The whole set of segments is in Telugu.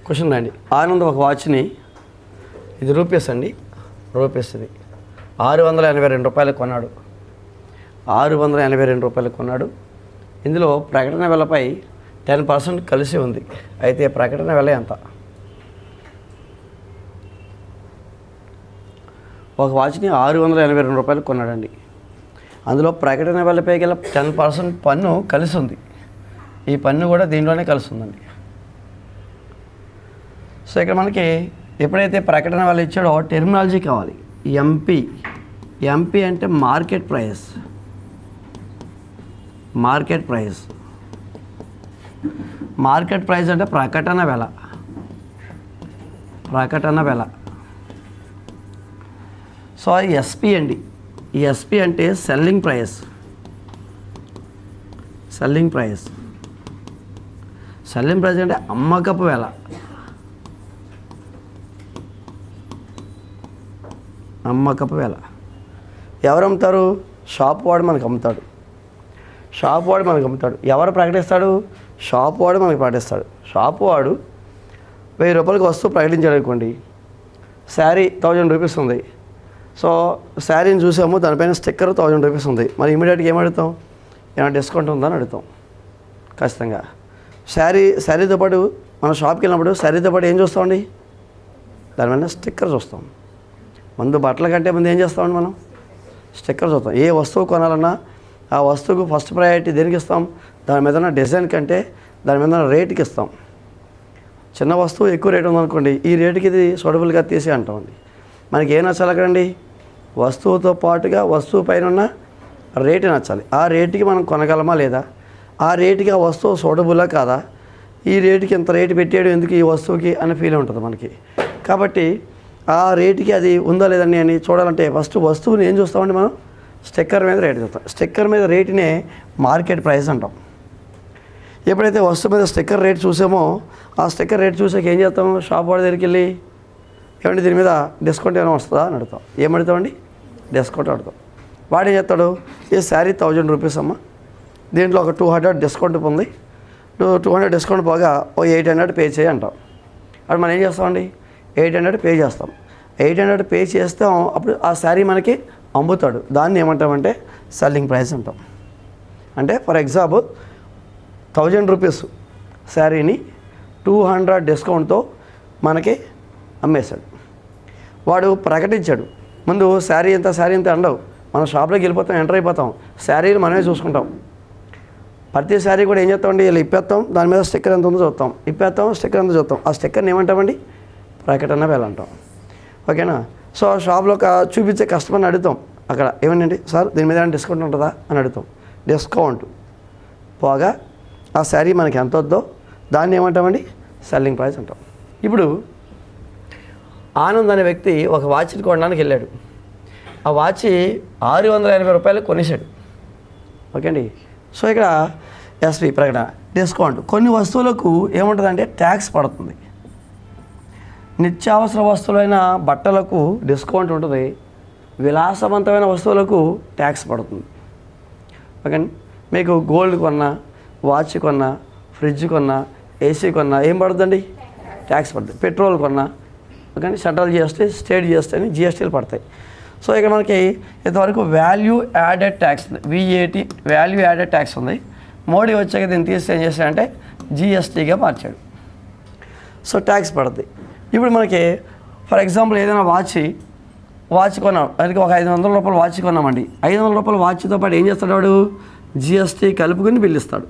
క్వశ్చన్ అండి. ఆనంద్ ఒక వాచ్ని, ఇది రూపీస్ అండి, రూపీస్ ఇది 682 రూపాయలకు కొన్నాడు. 682 రూపాయలకు కొన్నాడు. ఇందులో ప్రకటన వెలపై 10% కలిసి ఉంది. అయితే ప్రకటన వెల ఎంత? ఒక వాచ్ని 682 రూపాయలకు కొన్నాడండి. అందులో ప్రకటన వెలపై గల 10% పన్ను కలిసి ఉంది. ఈ పన్ను కూడా దీంట్లోనే కలిసి ఉందండి. సో ఇక్కడ మనకి ఎప్పుడైతే ప్రకటన వెల ఇచ్చాడో టెర్మినాలజీ కావాలి. ఎంపీ అంటే మార్కెట్ ప్రైస్. మార్కెట్ ప్రైస్ అంటే ప్రకటన వెల. సో ఎస్పీ అండి. ఈ ఎస్పీ అంటే సెల్లింగ్ ప్రైస్. సెల్లింగ్ ప్రైస్ అంటే అమ్మకపు వెల. ఎవరు అమ్ముతారు? షాప్ వాడు మనకు అమ్ముతాడు. ఎవరు ప్రకటిస్తాడు? షాప్ వాడు మనకు ప్రకటిస్తాడు. షాప్ వాడు 1000 రూపాయలకి వస్తువు ప్రకటించాడు అనుకోండి. శారీ 1000 రూపీస్ ఉంది. సో శారీని చూసాము, దానిపైన స్టిక్కర్ 1000 రూపీస్ ఉంది. మరి ఇమీడియట్గా ఏం అడుగుతాం? ఏమైనా డిస్కౌంట్ ఉందని అడుగుతాం ఖచ్చితంగా. శారీతో పాటు మనం షాప్కి వెళ్ళినప్పుడు శారీతో పాటు ఏం చూస్తామండి? దానిపైన స్టిక్కర్ చూస్తాం. ముందు బట్టల కంటే ముందు ఏం చేస్తామండి? మనం స్టిక్కర్ చూస్తాం. ఏ వస్తువు కొనాలన్నా ఆ వస్తువుకు ఫస్ట్ ప్రయారిటీ దేనికి ఇస్తాం? దాని మీద ఉన్న డిజైన్ కంటే దాని మీద ఉన్న రేటుకి ఇస్తాం. చిన్న వస్తువు ఎక్కువ రేటు ఉందనుకోండి, ఈ రేటుకి ఇది సూటబుల్గా తీసి అంటామండి. మనకి ఏం నచ్చాలి అక్కడండి? వస్తువుతో పాటుగా వస్తువు పైన ఉన్న రేటు నచ్చాలి. ఆ రేటుకి మనం కొనగలమా లేదా? ఆ రేటుకి ఆ వస్తువు సూటబుల్లా కాదా? ఈ రేటుకి ఇంత రేటు పెట్టాడు ఎందుకు ఈ వస్తువుకి అనే ఫీల్ ఉంటుంది మనకి. కాబట్టి ఆ రేటుకి అది ఉందా లేదని అని చూడాలంటే ఫస్ట్ వస్తువుని ఏం చూస్తామండి? మనం స్టిక్కర్ మీద రేటు చూస్తాం. స్టిక్కర్ మీద రేటునే మార్కెట్ ప్రైస్ అంటాం. ఎప్పుడైతే వస్తువు మీద స్టిక్కర్ రేట్ చూసామో ఆ స్టిక్కర్ రేట్ చూసాక ఏం చేస్తాం? షాప్ వాడి దగ్గరికి వెళ్ళి ఏమండి దీని మీద డిస్కౌంట్ ఏమైనా వస్తుందా అని అడుగుతాం. ఏమడుగుతామండి? డిస్కౌంట్ అడుగుతాం. వాడు ఏం చేస్తాడు? ఈ శారీ 1000 రూపీస్ అమ్మ, దీంట్లో ఒక 200 డిస్కౌంట్ ఉంది, 200 డిస్కౌంట్ పోగా ఓ 800 పే చేయి అంటాం. అప్పుడు మనం ఏం చేస్తామండి? 800 పే చేస్తాం. 800 పే చేస్తాం. అప్పుడు ఆ శారీ మనకి అమ్ముతాడు. దాన్ని ఏమంటామంటే సెల్లింగ్ ప్రైస్ అంటాం. అంటే ఫర్ ఎగ్జాంపుల్ 1000 రూపీస్ శారీని 200 డిస్కౌంట్తో మనకి అమ్మేశాడు. వాడు ప్రకటించాడు. ముందు శారీ ఎంత అండవు. మనం షాప్లోకి వెళ్ళిపోతాం, ఎంటర్ అయిపోతాం, శారీలు మనమే చూసుకుంటాం. ప్రతి శారీ కూడా ఏం చేస్తామండి? ఇలా ఇప్పేస్తాం, దాని మీద స్టిక్కర్ ఎంత ఉందో చూస్తాం, స్టిక్కర్ ఎంత చూస్తాం. ఆ స్టిక్కర్ని ఏమంటామండి? ప్రకటన వేల అంటాం. ఓకేనా? సో షాప్లో చూపించే కస్టమర్ని అడుగుతాం. అక్కడ ఏమండి సార్ దీని మీద ఏమైనా డిస్కౌంట్ ఉంటుందా అని అడుగుతాం. డిస్కౌంట్ పోగా ఆ శారీ మనకి ఎంత వద్దో దాన్ని ఏమంటామండి? సెల్లింగ్ ప్రైస్ అంటాం. ఇప్పుడు ఆనంద్ అనే వ్యక్తి ఒక వాచ్ని కొనడానికి వెళ్ళాడు. ఆ వాచ్ 680 రూపాయలకు కొనేసాడు. ఓకే అండి. సో ఇక్కడ ఎస్పీ ప్రకటన డిస్కౌంట్. కొన్ని వస్తువులకు ఏముంటుందంటే ట్యాక్స్ పడుతుంది. నిత్యావసర వస్తువులైన బట్టలకు డిస్కౌంట్ ఉంటుంది. విలాసవంతమైన వస్తువులకు ట్యాక్స్ పడుతుంది. ఓకే. మీకు గోల్డ్ కొన్నా, వాచ్ కొన్నా, ఫ్రిడ్జ్ కొన్నా, ఏసీ కొన్నా ఏం పడుతుందండి? ట్యాక్స్ పడుతుంది. పెట్రోల్ కొన్నా okay, central GST, state GST అని జిఎస్టీలు పడతాయి. సో ఇక్కడ మనకి ఇంతవరకు వాల్యూ యాడెడ్ ట్యాక్స్ ఉంది, విఏటి వాల్యూ యాడెడ్ ట్యాక్స్ ఉంది. మోడీ వచ్చాక దీన్ని తీసి ఏం చేశాడంటే జిఎస్టీగా మార్చాడు. సో ట్యాక్స్ పడుతుంది. ఇప్పుడు మనకి ఫర్ ఎగ్జాంపుల్ ఏదైనా వాచ్ కొన్నాం, దానికి ఒక 500 రూపాయల వాచ్ కొన్నామండి. 500 రూపాయల వాచ్తో పాటు ఏం చేస్తాడు వాడు? జిఎస్టీ కలుపుకొని బిల్లు ఇస్తాడు.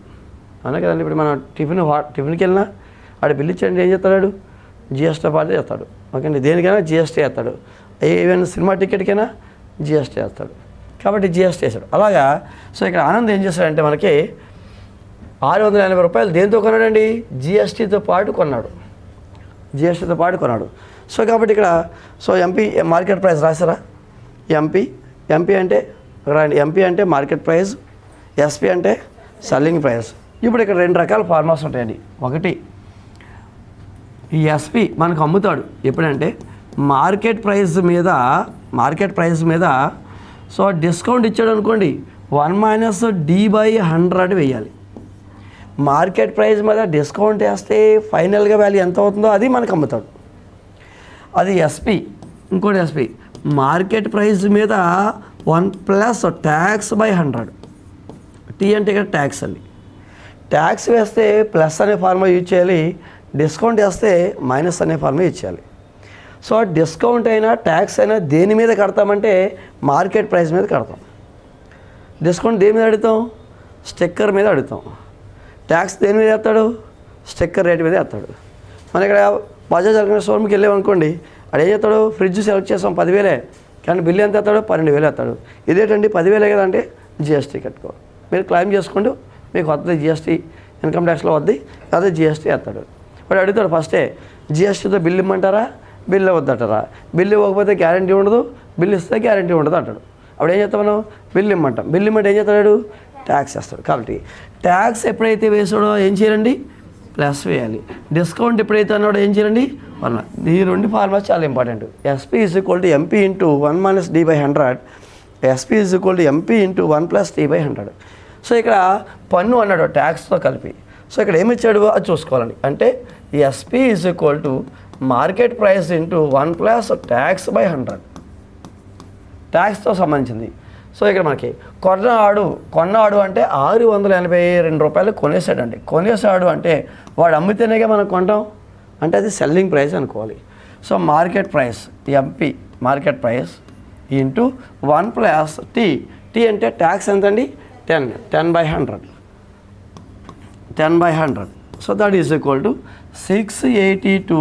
అవునా కదండి. ఇప్పుడు మనం టిఫిన్కి వెళ్ళినా వాడు బిల్లు ఇచ్చాడు, ఏం చేస్తాడు? జిఎస్టీ పాటు చేస్తాడు. ఓకే అండి. దేనికైనా జిఎస్టీ వేస్తాడు. ఏవైనా సినిమా టికెట్కైనా జిఎస్టీ వేస్తాడు. కాబట్టి జిఎస్టీ వేస్తాడు. అలాగా సో ఇక్కడ ఆనంద్ ఏం చేస్తాడంటే మనకి 680 రూపాయలు దేంతో కొన్నాడండి? జిఎస్టీతో పాటు కొన్నాడు. సో కాబట్టి ఇక్కడ సో ఎంపీ మార్కెట్ ప్రైస్ రాశారా? ఎంపీ అంటే ఎంపీ అంటే మార్కెట్ ప్రైస్, ఎస్పీ అంటే సెల్లింగ్ ప్రైస్. ఇప్పుడు ఇక్కడ 2 రకాల ఫార్మాస్ ఉంటాయండి. ఒకటి ఈ ఎస్పీ మనకు అమ్ముతాడు ఎప్పుడంటే మార్కెట్ ప్రైస్ మీద సో డిస్కౌంట్ ఇచ్చాడు అనుకోండి, 1 - D/100 వేయాలి. మార్కెట్ ప్రైస్ మీద డిస్కౌంట్ వేస్తే ఫైనల్గా వాల్యూ ఎంత అవుతుందో అది మనకు అమ్ముతాడు. అది ఎస్పి. ఇంకోటి ఎస్పి మార్కెట్ ప్రైస్ మీద 1 + ట్యాక్స్ బై 100. టీ అంటే ఇక్కడ ట్యాక్స్ అండి. ట్యాక్స్ వేస్తే ప్లస్ అనే ఫార్ములా యూజ్ చేయాలి, డిస్కౌంట్ వేస్తే మైనస్ అనే ఫార్ములా యూజ్ చేయాలి. సో డిస్కౌంట్ అయినా ట్యాక్స్ అయినా దేని మీద కడతామంటే మార్కెట్ ప్రైస్ మీద కడతాం. డిస్కౌంట్ దేని మీద అడుగుతాం? స్టిక్కర్ మీద అడుగుతాం. ట్యాక్స్ దేని మీద వేస్తాడు? స్టిక్కర్ రేట్ మీద వేస్తాడు. మన ఇక్కడ బజాజ్ ఎలక్ట్రానిక్స్ షోరూమ్కి వెళ్ళామనుకోండి, అక్కడ ఏం చేస్తాడు? ఫ్రిడ్జ్ సెలెక్ట్ చేస్తాం 10,000, కానీ బిల్లు ఎంత వేస్తాడు? 12,000 వేస్తాడు. ఇదేంటండి 10,000 కదా అంటే జిఎస్టీ కట్టుకో, మీరు క్లెయిమ్ చేసుకుంటూ మీకు వస్తుంది జిఎస్టీ, ఇన్కమ్ ట్యాక్స్లో వద్ది, అదే జిఎస్టీ వేస్తాడు. వాడు అడుగుతాడు ఫస్టే, జిఎస్టీతో బిల్లు ఇమ్మంటారా, బిల్లు వద్దంటారా? బిల్లు ఇవ్వకపోతే గ్యారంటీ ఉండదు, బిల్లు ఇస్తే గ్యారంటీ ఉండదు అంటాడు. అప్పుడు ఏం చేస్తాం మనం? బిల్లు ఇమ్మంటాం. బిల్లు ఇమ్మంటే ఏం చేస్తాడు? ట్యాక్స్ వేస్తాడు. కాబట్టి ట్యాక్స్ ఎప్పుడైతే వేసాడో ఏం చేయాలండి? ప్లస్ వేయాలి. డిస్కౌంట్ ఎప్పుడైతే అన్నాడో ఏం చేయాలండి? 1. ఈ 2 ఫార్ములాస్ చాలా important. SP = MP × 1 - d/100. SP = MP × 1 + t/100. So ఇక్కడ పన్ను అన్నాడు ట్యాక్స్తో కలిపి. సో ఇక్కడ ఏమి ఇచ్చాడు అది చూసుకోవాలండి. అంటే SP = market price × 1 + tax by 100, ట్యాక్స్తో సంబంధించింది. సో ఇక్కడ మనకి కొన్నాడు అంటే 682 రూపాయలు కొనేసాడండి. కొనేసాడు అంటే వాడు అమ్మితేనేగా మనం కొంటాం, అంటే అది సెల్లింగ్ ప్రైస్ అనుకోవాలి. So market price MP market price into 1 + T. T అంటే ట్యాక్స్ ఎంతండి? 10/100. 10/100. So that is equal to 682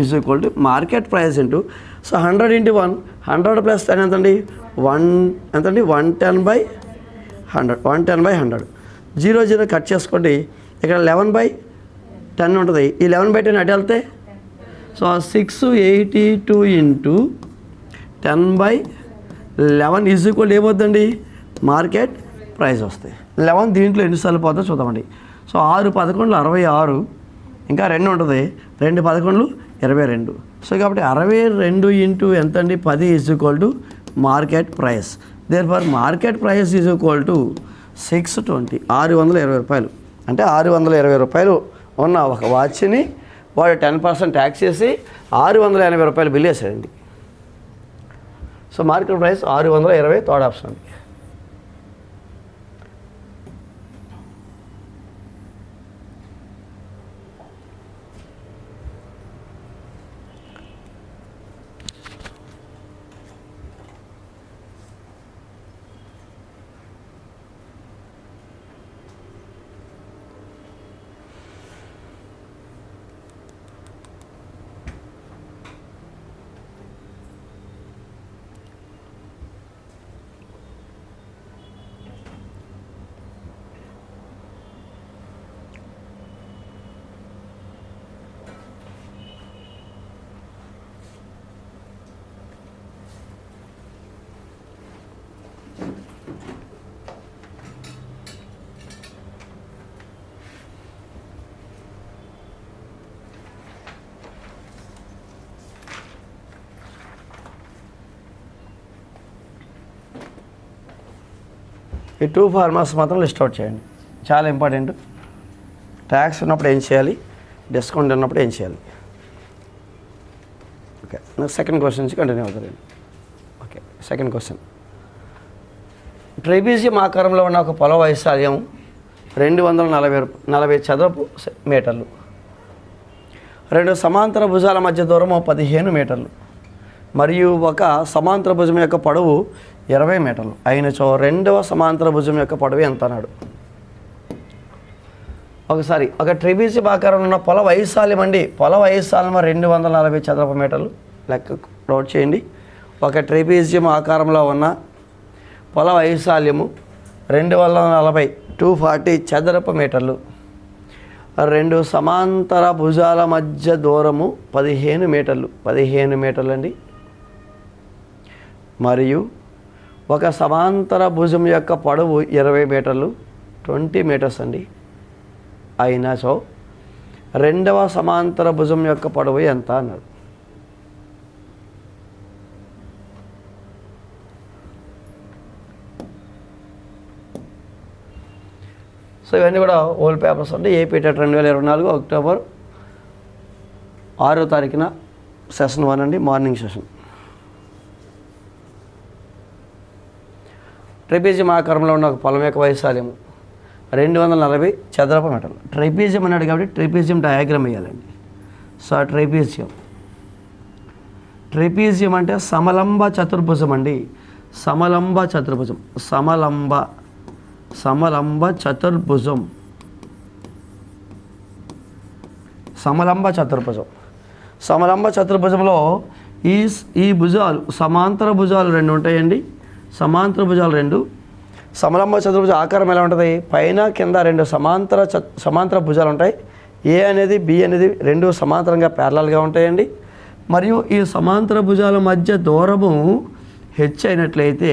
is equal to market price into, so 100 × 1, 100 + 10 ఎంతండి? 110/100. 110/100. 0 కట్ చేసుకోండి. ఇక్కడ 11/10 ఉంటుంది. ఈ 11/10 అటు వెళ్తే సో 682 × 10/11 ఈజ్ ఈక్వల్ ఏమవుతుందండి? మార్కెట్ ప్రైస్ వస్తాయి. 11 దీంట్లో ఎన్నిసార్లు పోతుందో చూద్దామండి. సో 6 × 11 66, ఇంకా 2 ఉంటుంది, 2 × 11 22. సో కాబట్టి 62 × ఎంతండి? 10 is equal to market price. Therefore market price is equal to 620, 620 రూపాయలు. అంటే 620 రూపాయలు ఉన్న ఒక వాచ్ని వాడు 10% ట్యాక్స్ చేసి 680 రూపాయలు బిల్ వేసాడండి. So market price 620, third option అండి. ఈ 2 ఫార్ములాస్ మాత్రం లిస్ట్ అవుట్ చేయండి, చాలా ఇంపార్టెంట్. ట్యాక్స్ ఉన్నప్పుడు ఏం చేయాలి, డిస్కౌంట్ ఉన్నప్పుడు ఏం చేయాలి. ఓకే, సెకండ్ క్వశ్చన్ నుంచి కంటిన్యూ అవుతుంది. Okay, second question. ట్రెపీజియం ఆకారంలో ఉన్న ఒక పొల వైశాల్యం 240 చదరపు మీటర్లు. 2 సమాంతర భుజాల మధ్య దూరము 15 మీటర్లు మరియు ఒక సమాంతర భుజం యొక్క పొడవు 20 మీటర్లు అయినచో రెండవ సమాంతర భుజం యొక్క పొడవు ఎంత అన్నాడు. ఒకసారి ఒక ట్రెపీజియం ఆకారంలో ఉన్న పొల వైశాల్యం అండి. పొల వైశాల్యం 240 చదరపు మీటర్లు లెక్క నోట్ చేయండి. ఒక ట్రెపీజియం ఆకారంలో ఉన్న పొల వైశాల్యము 240 చదరపు మీటర్లు. 2 సమాంతర భుజాల మధ్య దూరము 15 మీటర్లు. 15 మీటర్లు అండి. మరియు ఒక సమాంతర భుజం యొక్క పొడవు 20 మీటర్లు, 20 మీటర్స్ అండి. అయినా సో రెండవ సమాంతర భుజం యొక్క పొడవు ఎంత అన్నాడు. సో ఇవన్నీ కూడా ఓల్డ్ పేపర్స్ అంటే ఏపీ టెట్ 2024 అక్టోబర్ 6వ తారీఖున సెషన్ 1 అండి, మార్నింగ్ సెషన్. ట్రెపీజియం ఆకారంలో ఉన్న ఒక పొలం యొక్క వైశాల్యము 240 చదరపు మీటర్లు. ట్రెపీజియం అన్నాడు కాబట్టి ట్రెపీజియం డయాగ్రామ్ వేయాలండి. సో ట్రెపీజియం అంటే సమలంబ చతుర్భుజం అండి. సమలంబ చతుర్భుజం. సమలంబ చతుర్భుజంలో ఈ భుజాలు సమాంతర భుజాలు 2 ఉంటాయండి. సమాంతర భుజాలు 2. సమలంబ చతుర్భుజ ఆకారం ఎలా ఉంటుంది? పైన కింద 2 సమాంతర భుజాలు ఉంటాయి. ఏ అనేది బి అనేది 2 సమాంతరంగా ప్యారలల్గా ఉంటాయండి. మరియు ఈ సమాంతర భుజాల మధ్య దూరము హెచ్ అయినట్లయితే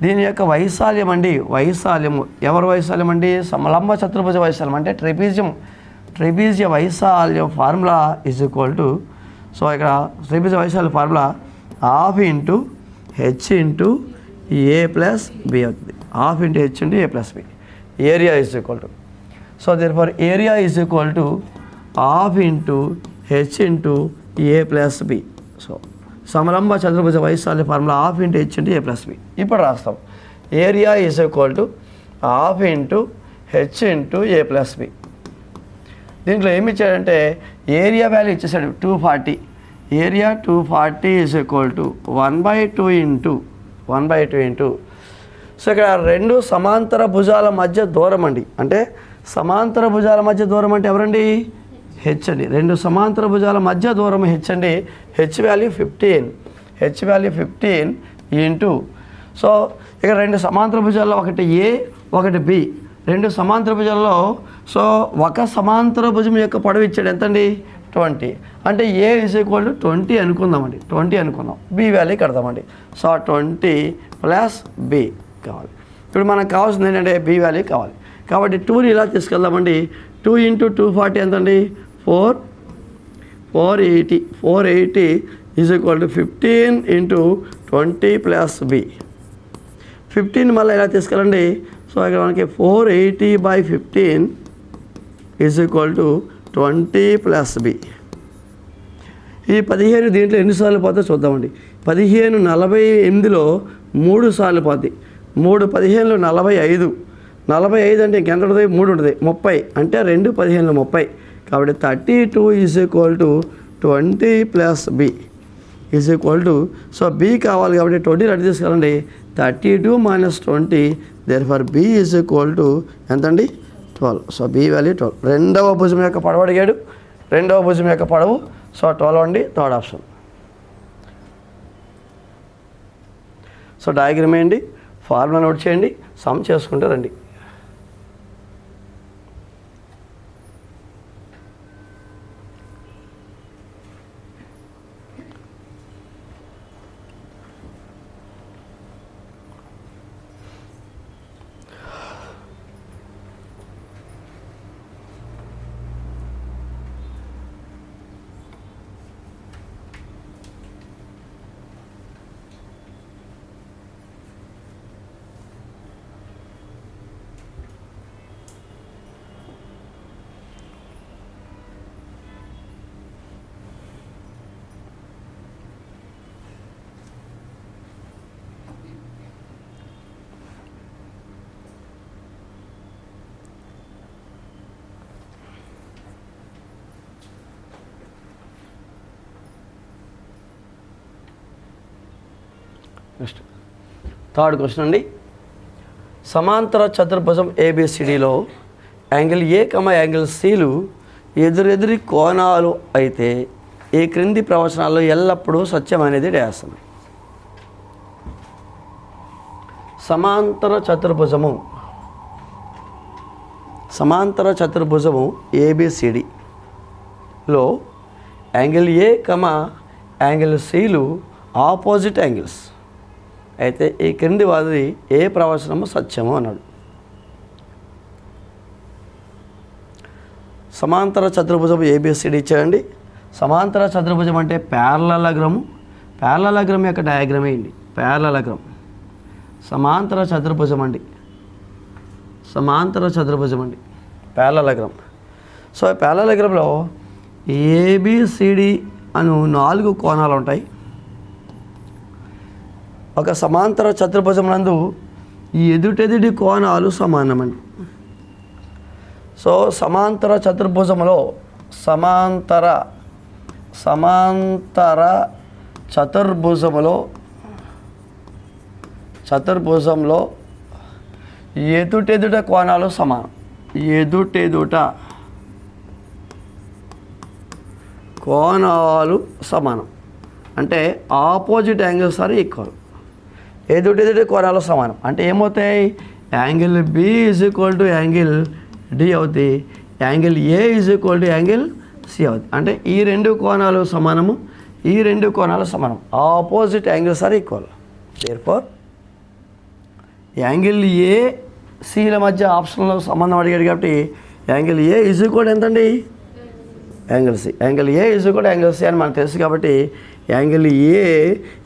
దీని యొక్క వైశాల్యం అండి, వైశాల్యము ఎవరి వైశాల్యం అండి? సమలంబ చతుర్భుజ వైశాల్యం అంటే ట్రెపీజియ వైశాల్యం formula is equal to, so ఇక్కడ ట్రెపీజియ వైశాల్యం formula ½ into H into A plus B అవుతుంది. ½ into H into A plus B. Area is equal to, so therefore area is equal to ½ into H into A plus B. So సమలంబ చతుర్భుజ వైశాల్య formula ½ into H into A plus B. ఇప్పుడు రాస్తాం. Area is equal to ½ into H into A plus B. దీంట్లో ఏమి ఇచ్చాడంటే ఏరియా వాల్యూ ఇచ్చేసాడు 240. Area 240 is equal to 1/2 into so ఇక్కడ 2 సమాంతర భుజాల మధ్య దూరం అండి. అంటే సమాంతర భుజాల మధ్య దూరం అంటే ఎవరండి? హెచ్ అండి. 2 సమాంతర భుజాల మధ్య దూరం హెచ్ అండి. హెచ్ వాల్యూ 15 ఇంటూ, సో ఇక్కడ 2 సమాంతర భుజాల్లో ఒకటి ఏ ఒకటి బి. 2 సమాంతర భుజాల్లో సో ఒక సమాంతర భుజం యొక్క పొడవు ఇచ్చాడు ఎంతండి? 20. అంటే ఏ ఈజ్ ఈక్వల్ టు 20 అనుకుందామండి. 20 అనుకుందాం. బి వాల్యూ కడదామండి. సో 20 ప్లస్ బి కావాలి. ఇప్పుడు మనకు కావాల్సింది ఏంటంటే బి వాల్యూ కావాలి. కాబట్టి 2ని ఇలా తీసుకెళ్దామండి. 2 ఇంటూ 240 ఎంతండి? 480 is equal to 15 into 20 plus B. 15 మళ్ళీ ఇలా తీసుకెళ్ళండి. సో ఇక్కడ మనకి 480/15 is equal to 20 plus B. ఈ 15 దీంట్లో ఎన్నిసార్లు పోతే చూద్దామండి. 15 48లో 3 సార్లు పోద్ది. 3 15లో 45. 45 అంటే ఇంకెంత ఉంటుంది? 3 ఉంటుంది. 30 అంటే 2 15లో 30. కాబట్టి 32 is equal to 20 plus B is equal to, so B కావాలి కాబట్టి 20 రెడీ తీసుకెళ్ళండి. 32 minus 20, therefore B is equal to ఎంతండి? 12. So B value 12. రెండవ భుజం యొక్క పొడవు అడిగాడు. రెండవ భుజం యొక్క పొడవు సో 12 అండి, థర్డ్ ఆప్షన్. సో డయాగ్రామ్ వేయండి, ఫార్ములా నోట్ చేయండి, సమ్ చేసుకుంటే రండి. నెక్స్ట్ థర్డ్ క్వశ్చన్ అండి. సమాంతర చతుర్భుజం ఏబిసిడిలో యాంగిల్ ఏ యాంగిల్ సిలు ఎదురెదురి కోణాలు అయితే ఈ క్రింది ప్రవచనాల్లో ఎల్లప్పుడూ సత్యం అనేది డ్యాసం. సమాంతర చతుర్భుజము ఏబిసిడిలో యాంగిల్ ఏ యాంగిల్ సిలు ఆపోజిట్ యాంగిల్స్ అయితే ఈ క్రింది వాది ఏ ప్రవచనము సత్యము అన్నాడు. సమాంతర చతుర్భుజం ఏబిసిడి ఇచ్చాడండి. సమాంతర చతుర్భుజం అంటే ప్యారలలోగ్రామ్ యొక్క డయాగ్రామ్ వేయండి. ప్యారలలోగ్రామ్ సమాంతర చతుర్భుజం అండి. సమాంతర చతుర్భుజం అండి, ప్యారలలోగ్రామ్. సో ప్యారలలోగ్రామ్లో ఏబిసిడి అను 4 కోణాలు ఉంటాయి. ఒక సమాంతర చతుర్భుజం నందు ఈ ఎదుటెదుటి కోణాలు సమానమండి. సో సమాంతర చతుర్భుజంలో సమాంతర చతుర్భుజంలో ఎదుటెదుట కోణాలు సమానం. ఎదుటెదుట కోణాలు సమానం అంటే ఆపోజిట్ యాంగిల్స్ ఆర్ ఈక్వల్. ఎదుటెదుటి కోణాలు సమానం అంటే ఏమవుతాయి? Angle B is equal to angle D అవుతాయి, angle A is equal to angle C అవుతుంది. అంటే ఈ 2 కోణాలు సమానము, ఈ 2 కోణాలు సమానం. Opposite angles are equal. Therefore angle A సిల మధ్య ఆప్షన్లో సంబంధం అడిగాడు కాబట్టి యాంగిల్ ఏ ఈజ్ ఈక్వల్ ఎంతండి? Angle C. Angle A is equal angle C అని మనకు తెలుసు కాబట్టి యాంగిల్ ఏ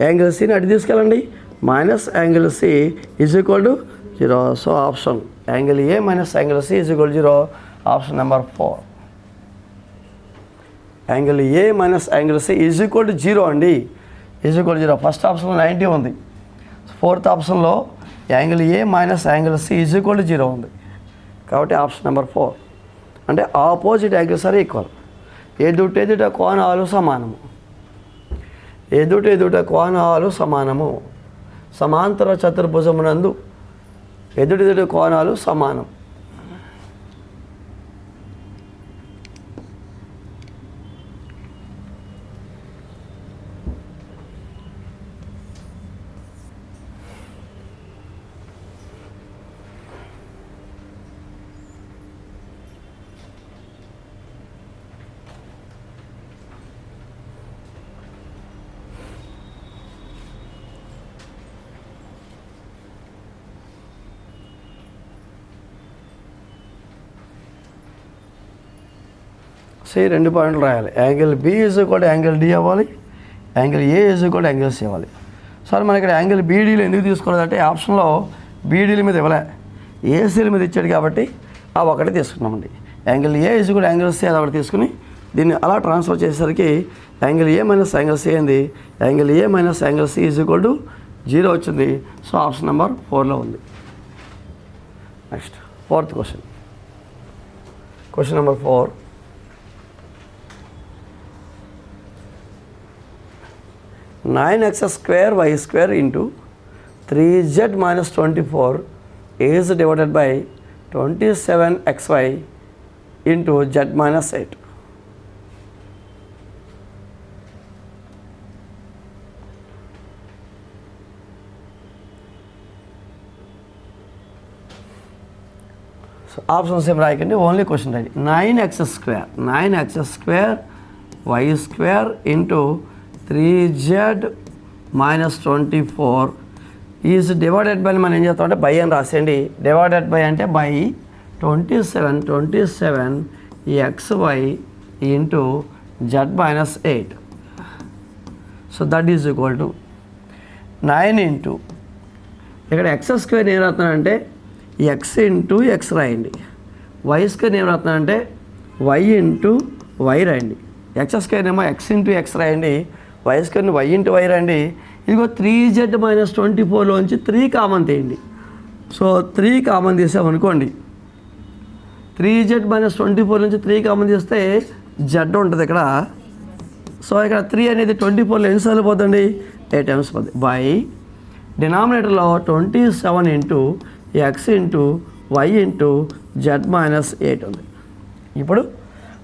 యాంగిల్ సిని అటు తీసుకెళ్ళండి, minus angle C is equal to 0. So option angle A minus angle C is equal 0. Option number 4. Angle A minus angle C is equal to 0 అండి. Is equal 0. ఫస్ట్ ఆప్షన్లో 90 ఉంది, 4th ఆప్షన్లో angle A minus angle C is equal to 0 ఉంది. కాబట్టి ఆప్షన్ నెంబర్ 4 అంటే ఆపోజిట్ యాంగిల్స్ ఆర్ ఈక్వల్. ఎదుటెదుట కోణాలు సమానము. ఎదుటెదుట కోణాలు సమానము. సమాంతర చతుర్భుజమునందు ఎదుటెదుట కోణాలు సమానం. సో 2 పాయింట్లు రాయాలి. Angle B is equal to angle D అవ్వాలి, angle A is equal to angle C అవ్వాలి. సార్ మనం ఇక్కడ యాంగిల్ బీడీలు ఎందుకు తీసుకోలేదంటే ఆప్షన్లో బీడీల మీద ఇవ్వలే, ఏసీల మీద ఇచ్చాడు కాబట్టి ఆ ఒకటి తీసుకున్నామండి. Angle A is equal to angle C అది ఒకటి తీసుకుని దీన్ని అలా ట్రాన్స్ఫర్ చేసేసరికి angle A minus angle C అయింది. Angle A minus angle C is equal to 0 వచ్చింది. సో ఆప్షన్ నెంబర్ 4లో ఉంది. Next 4th question. Question number 4. 9x square y square into 3z minus 24 is divided by 27xy into z minus 8. So options ఏం రాయకండి, ఓన్లీ క్వశ్చన్ రాయండి. 9x square y square into 3z minus 24 is divided by మనం ఏం చేస్తామంటే బై అని రాసేయండి. డివైడెడ్ బై అంటే by 27 xy into z minus 8. So that is equal to 9 into ఇక్కడ ఎక్స్ స్క్వేర్ ఏం రాస్తున్నానంటే ఎక్స్ ఇంటూ ఎక్స్ రాయండి, వై స్క్వేర్ ఏం రాస్తున్నానంటే వై ఇంటూ వై రాయండి. ఎక్స్ స్క్వేర్ ఏమో ఎక్స్ ఇంటూ ఎక్స్ రాయండి, వై స్క్వేర్ని వై ఇంటూ వై రండి. ఇదిగో 3z మైనస్ 24లోంచి 3 కామన్ తీయండి. సో 3 కామన్ తీసామనుకోండి, 3z మైనస్ 24 నుంచి 3 కామన్ తీస్తే z ఉంటుంది ఇక్కడ. సో ఇక్కడ 3 అనేది 24లో ఎన్నిసార్లు పోతుంది? 8 టైమ్స్ పోతుంది. బై డినామినేటర్లో 27 into X into Y into z minus 8 ఉంది. ఇప్పుడు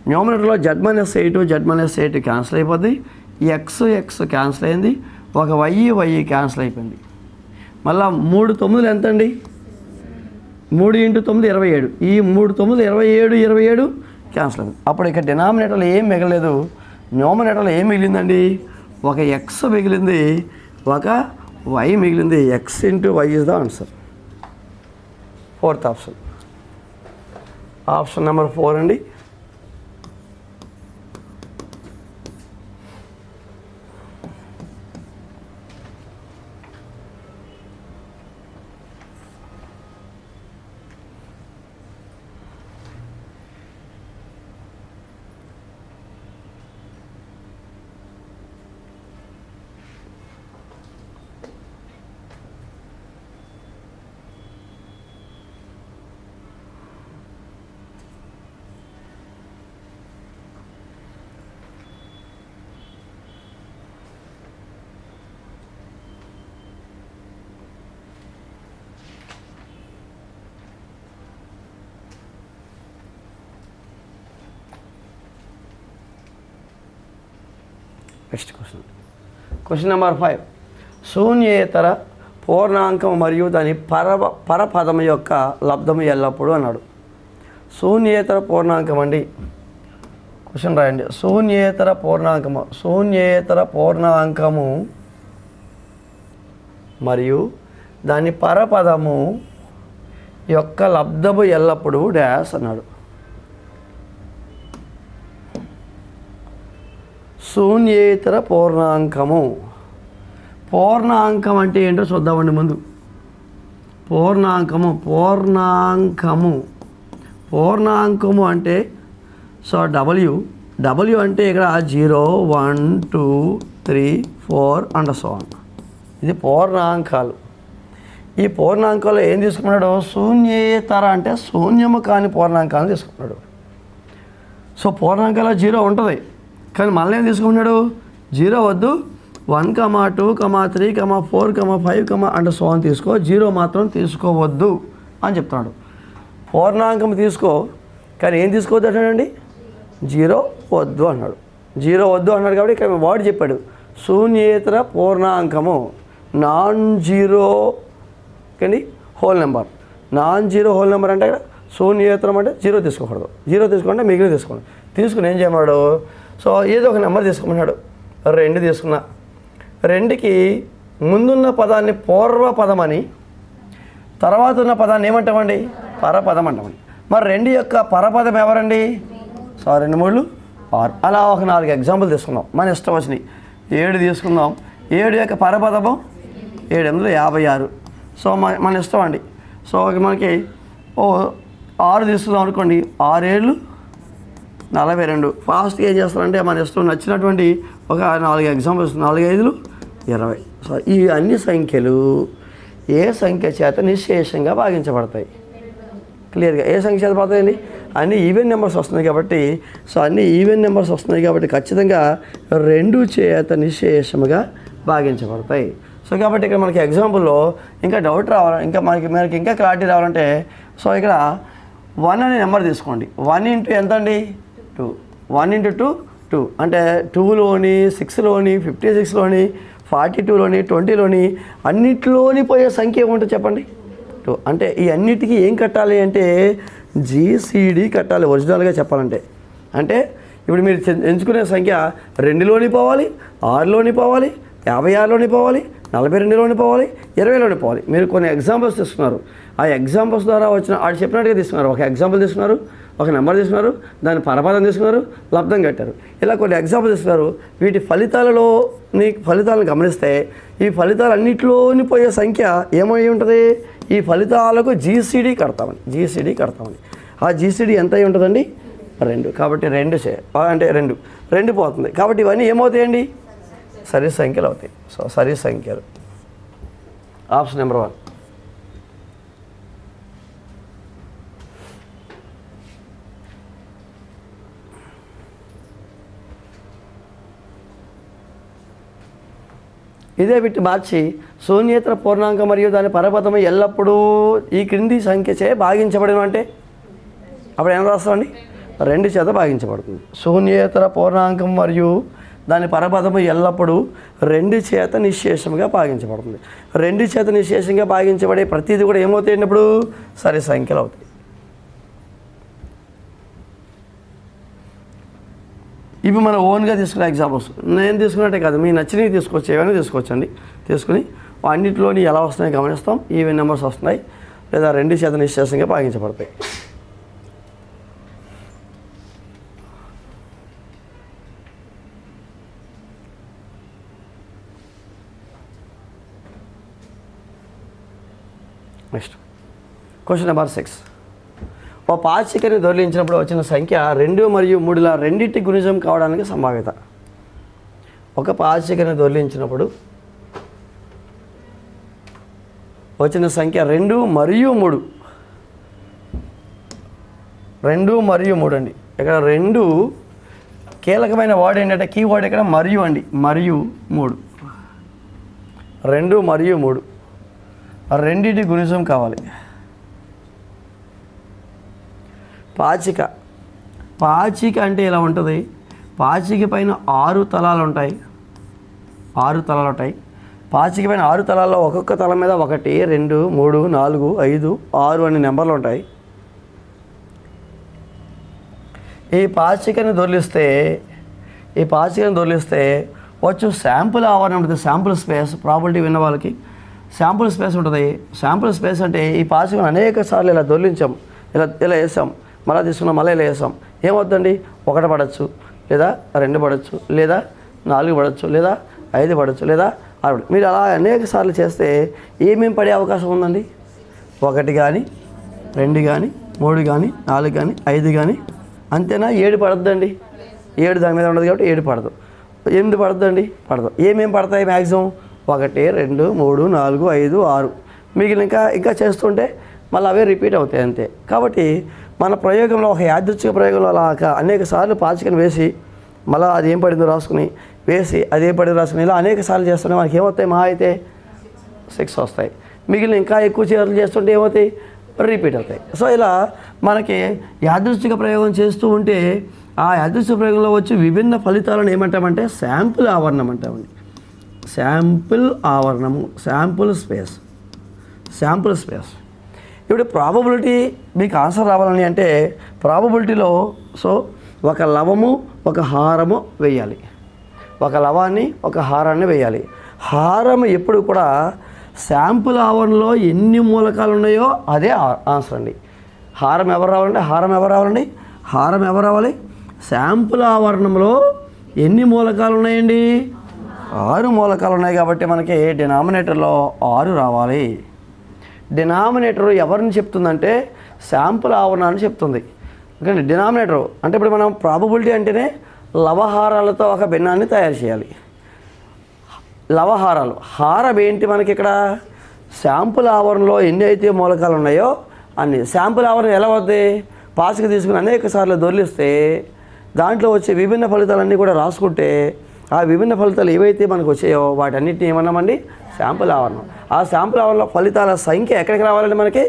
న్యూమరేటర్లో z మైనస్ 8 క్యాన్సిల్ అయిపోద్ది, ఎక్స్ క్యాన్సిల్ అయింది, ఒక వై క్యాన్సిల్ అయిపోయింది. మళ్ళీ 3 9 ఎంత అండి? 3 ఇంటూ 9 27. ఈ 3 9 27 క్యాన్సిల్ అయింది. అప్పుడు ఇక డినామినేటర్లో ఏం మిగలేదు, న్యూమరేటర్లో ఏం మిగిలిందండి? ఒక ఎక్స్ మిగిలింది, ఒక వై మిగిలింది. X into Y is the answer. 4th option, option number 4 అండి. Next question number 5. శూన్యేతర పూర్ణాంకం మరియు దాని పరపదం యొక్క లబ్ధము ఎల్లప్పుడూ అన్నాడు. శూన్యేతర పూర్ణాంకం అండి. క్వశ్చన్ రాయండి. శూన్యేతర పూర్ణాంకము మరియు దాని పరపదము యొక్క లబ్ధము ఎల్లప్పుడూ డాష్ అన్నాడు. శూన్యేతర పూర్ణాంకము అంటే ఏంటో చూద్దామండి. ముందు పూర్ణాంకము అంటే సో డబ్ల్యూ అంటే ఇక్కడ 0 1 2 3 4 అండ్ సో ఆన్. ఇది పూర్ణాంకాలు. ఈ పూర్ణాంకాలు ఏం తీసుకున్నాడు? శూన్యేతర అంటే శూన్యము కాని పూర్ణాంకాలను తీసుకున్నాడు. సో పూర్ణాంకాల 0 ఉంటుంది, కానీ మళ్ళీ ఏం తీసుకున్నాడు? 0 వద్దు, 1 2 3 4 5 అండ్ సో ఆన్ తీసుకో, 0 మాత్రం తీసుకోవద్దు అని చెప్తున్నాడు. పూర్ణాంకం తీసుకో, కానీ ఏం తీసుకోవద్దు అంటాడండి? 0 వద్దు అన్నాడు. 0 వద్దు అన్నాడు కాబట్టి ఇక్కడ వాడు చెప్పాడు శూన్యేతర పూర్ణాంకము నాన్ జీరో కానీ whole number. Non zero whole number అంటే ఇక్కడ శూన్యేతరం అంటే 0 తీసుకోకూడదు. 0 తీసుకుంటే మిగిలిన తీసుకోండి. తీసుకుని ఏం చేయమన్నాడు? సో ఏదో ఒక నెంబర్ తీసుకున్నాడు. 2 తీసుకున్నా. 2కి ముందున్న పదాన్ని పూర్వపదమని, తర్వాత ఉన్న పదాన్ని ఏమంటామండి? పరపదం అంటామండి. మరి 2 యొక్క పరపదం ఎవరండి? సో 2 3 6. అలా ఒక 4 ఎగ్జాంపుల్ తీసుకుందాం. మన ఇష్టం వచ్చినాయి. 7 తీసుకుందాం. 7 యొక్క పరపదము 7 8 56. సో మన ఇష్టం అండి. సో మనకి 6 తీసుకుందాం అనుకోండి. 6 7 42. ఫాస్ట్గా ఏం చేస్తారంటే మన ఇష్టం నచ్చినటువంటి ఒక 4 ఎగ్జాంపుల్స్. 4 5 20. సో ఈ అన్ని సంఖ్యలు ఏ సంఖ్య చేత నిశ్శేషంగా భాగించబడతాయి? క్లియర్గా ఏ సంఖ్య చేత పడతాయండి? అన్ని ఈవెన్ నెంబర్స్ వస్తున్నాయి కాబట్టి, సో అన్ని ఈవెన్ నెంబర్స్ వస్తున్నాయి కాబట్టి ఖచ్చితంగా 2 చేత నిశ్శేషముగా భాగించబడతాయి. సో కాబట్టి ఇక్కడ మనకి ఎగ్జాంపుల్లో ఇంకా డౌట్ రావాలి, ఇంకా మనకి ఇంకా క్లారిటీ రావాలంటే సో ఇక్కడ 1 అనే నెంబర్ తీసుకోండి. 1 ఇంటూ ఎంత అండి? 2. 1 ఇంటూ 2 2. అంటే 2లోని 6లోని 56లోని 42లోని 20లోని అన్నిట్లోని పోయే సంఖ్య ఏముంటుంది చెప్పండి? 2. అంటే ఈ అన్నిటికీ ఏం కట్టాలి అంటే జీసీడీ కట్టాలి ఒరిజినల్గా చెప్పాలంటే. అంటే ఇప్పుడు మీరు ఎంచుకునే సంఖ్య 2లోని పోవాలి, 6లోని పోవాలి, 56లోని పోవాలి, 42లోని పోవాలి, 20లోని పోవాలి. మీరు కొన్ని ఎగ్జాంపుల్స్ తీసుకున్నారు. ఆ ఎగ్జాంపుల్స్ ద్వారా వచ్చిన వాడు చెప్పినట్టుగా తీసుకున్నారు. ఒక ఎగ్జాంపుల్ తీసుకున్నారు, ఒక నెంబర్ తీసుకున్నారు, దాని పరపదం తీసుకున్నారు, లబ్ధం కట్టారు. ఇలా కొన్ని ఎగ్జాంపుల్ తీసుకున్నారు. వీటి ఫలితాలను గమనిస్తే ఈ ఫలితాలన్నింటిలోని పోయే సంఖ్య ఏమై ఉంటుంది? ఈ ఫలితాలకు జీసీడీ కడతామని. ఆ జీసీడీ ఎంత అయి ఉంటుందండి? 2. కాబట్టి 2 అంటే 2 పోతుంది. కాబట్టి ఇవన్నీ ఏమవుతాయండి? సరి సంఖ్యలు అవుతాయి. సో సరి సంఖ్యలు. Option number 1. ఇదే బిట్టి మార్చి శూన్యేతర పూర్ణాంకం మరియు దాని పరపదము ఎల్లప్పుడూ ఈ క్రింది సంఖ్యచే భాగించబడిన అంటే అప్పుడు ఏం రాస్తామండి? 2 చేత భాగించబడుతుంది. శూన్యేతర పూర్ణాంకం మరియు దాని పరపదము ఎల్లప్పుడూ 2 చేత నిశ్శేషంగా భాగించబడుతుంది. 2 చేత నిశ్శేషంగా భాగించబడే ప్రతిదీ కూడా ఏమవుతాయండి? ఇప్పుడు సరి సంఖ్యలు అవుతాయి. ఇవి మన ఓన్గా తీసుకునే ఎగ్జాంపుల్స్. నేను తీసుకున్నట్టే కాదు, మీ నచ్చినవి తీసుకోవచ్చు, ఏమైనా తీసుకోవచ్చండి. తీసుకుని అన్నింటిలోని ఎలా వస్తున్నాయో గమనిస్తాం. ఈవెన్ నెంబర్స్ వస్తున్నాయి లేదా 2 చేత నిశ్శేషంగా భాగించబడతాయి. Next question number 6. ఓ పాచికని దొరిలించినప్పుడు వచ్చిన సంఖ్య 2 మరియు 3ల రెండింటి గుణిజం కావడానికి సంభావ్యత. ఒక పాచికని దొరిలించినప్పుడు వచ్చిన సంఖ్య 2 మరియు 3. 2 మరియు 3 అండి. ఇక్కడ 2 కీలకమైన వర్డ్ ఏంటంటే కీవర్డ్ ఇక్కడ మరియు అండి. మరియు 3. 2 మరియు 3 రెండింటి గుణిజం కావాలి. పాచిక అంటే ఇలా ఉంటుంది. పాచిక పైన 6 తలాలు ఉంటాయి. 6 తలాలు ఉంటాయి. పాచిక పైన 6 తలాల్లో ఒక్కొక్క తల మీద 1 2 3 4 5 6 అనే నెంబర్లు ఉంటాయి. ఈ పాచికని దొర్లిస్తే వచ్చు శాంపుల్ ఆవరణ ఉంటుంది. శాంపుల్ స్పేస్ ప్రాబిలిటీ విన్న వాళ్ళకి శాంపుల్ స్పేస్ ఉంటుంది. శాంపుల్ స్పేస్ అంటే ఈ పాచికను అనేక సార్లు ఇలా దొర్లించాం, ఇలా వేసాం, మళ్ళీ తీసుకున్నాం, మళ్ళీ ఇలా వేసాం. ఏమవుతుందండి, 1 పడవచ్చు, లేదా 2 పడవచ్చు, లేదా 4 పడవచ్చు, లేదా 5 పడవచ్చు, లేదా 6 పడవచ్చు. మీరు అలా అనేక సార్లు చేస్తే ఏమేమి పడే అవకాశం ఉందండి? 1 కానీ 2 కానీ 3 కానీ 4 కానీ 5 కానీ, అంతేనా? 7 పడద్దండి. 7 దాని మీద ఉండదు కాబట్టి 7 పడదు. 8 పడద్దండి, పడదు. ఏమేమి పడతాయి మ్యాక్సిమం? 1 2 3 4 5 6. మిగిలిన ఇంకా చేస్తుంటే మళ్ళీ అవే రిపీట్ అవుతాయి అంతే. కాబట్టి మన ప్రయోగంలో ఒక యాదృచ్ఛిక ప్రయోగంలో అలా అనేక సార్లు పాచికను వేసి మళ్ళీ అది ఏం పడిందో రాసుకుని వేసి అది ఏం పడిందో రాసుకుని ఇలా అనేక సార్లు చేస్తుంటే మనకి ఏమవుతాయి? మహా అయితే 6 వస్తాయి. మిగిలిన ఇంకా ఎక్కువ సార్లు చేస్తుంటే ఏమవుతాయి? రిపీట్ అవుతాయి. సో ఇలా మనకి యాదృచ్ఛిక ప్రయోగం చేస్తూ ఉంటే ఆ యాదృచ్ఛిక ప్రయోగంలో వచ్చి విభిన్న ఫలితాలను ఏమంటామంటే శాంపుల్ ఆవరణం అంటామండి. శాంపుల్ ఆవరణము, శాంపుల్ స్పేస్. ఇప్పుడు ప్రాబబిలిటీ మీకు ఆన్సర్ రావాలని అంటే ప్రాబబిలిటీలో ఒక లవము ఒక హారము వేయాలి. ఒక లవాన్ని ఒక హారాన్ని వేయాలి. హారం ఎప్పుడు కూడా శాంపుల్ ఆవరణలో ఎన్ని మూలకాలు ఉన్నాయో అదే ఆన్సర్ అండి. హారం ఎవరు రావాలి? శాంపుల్ ఆవరణంలో ఎన్ని మూలకాలు ఉన్నాయండి? 6 మూలకాలు ఉన్నాయి కాబట్టి మనకి డినామినేటర్లో 6 రావాలి. డినామినేటర్ ఎవరిని చెప్తుందంటే శాంపుల్ ఆవరణాన్ని చెప్తుంది. ఓకే, డినామినేటర్ అంటే ఇప్పుడు మనం ప్రాబబిలిటీ అంటేనే లవహారాలతో ఒక భిన్నాన్ని తయారు చేయాలి. లవహారాలు, హారం ఏంటి మనకి ఇక్కడ? శాంపుల్ ఆవరణలో ఎన్ని అయితే మూలకాలు ఉన్నాయో అన్ని. శాంపుల్ ఆవరణ ఎలా అవుతుంది? పాచిక తీసుకుని అనేక సార్లు దొర్లిస్తే దాంట్లో వచ్చే విభిన్న ఫలితాలన్నీ కూడా రాసుకుంటే ఆ విభిన్న ఫలితాలు ఏవైతే మనకు వచ్చాయో వాటన్నిటిని ఏమన్నామండి? శాంపుల్ ఆవరణం. ఆ శాంపుల్ ఆవరణలో ఫలితాల సంఖ్య ఎక్కడికి రావాలండి? మనకి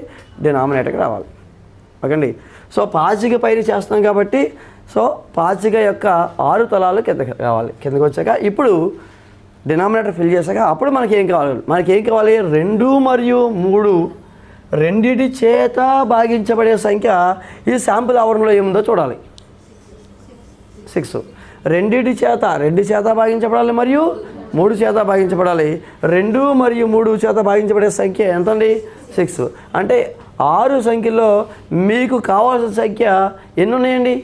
డినామినేటర్కి రావాలి. ఓకే అండి. సో పాచిక పైన చేస్తున్నాం కాబట్టి పాచిక యొక్క 6 తలాలు కిందకి రావాలి. కిందకి వచ్చాక ఇప్పుడు డినామినేటర్ ఫిల్ చేశాక అప్పుడు మనకి ఏం కావాలి? 2 మరియు 3 రెండిటి చేత భాగించబడే సంఖ్య ఈ శాంపుల్ ఆవరణలో ఏముందో చూడాలి. 6. 2 చేత భాగించబడాలి మరియు 3 చేత భాగించబడాలి. 2 మరియు 3 చేత భాగించబడే సంఖ్య ఎంతండి? 6. అంటే 6 సంఖ్యలో మీకు కావాల్సిన సంఖ్య ఎన్ని ఉన్నాయండి?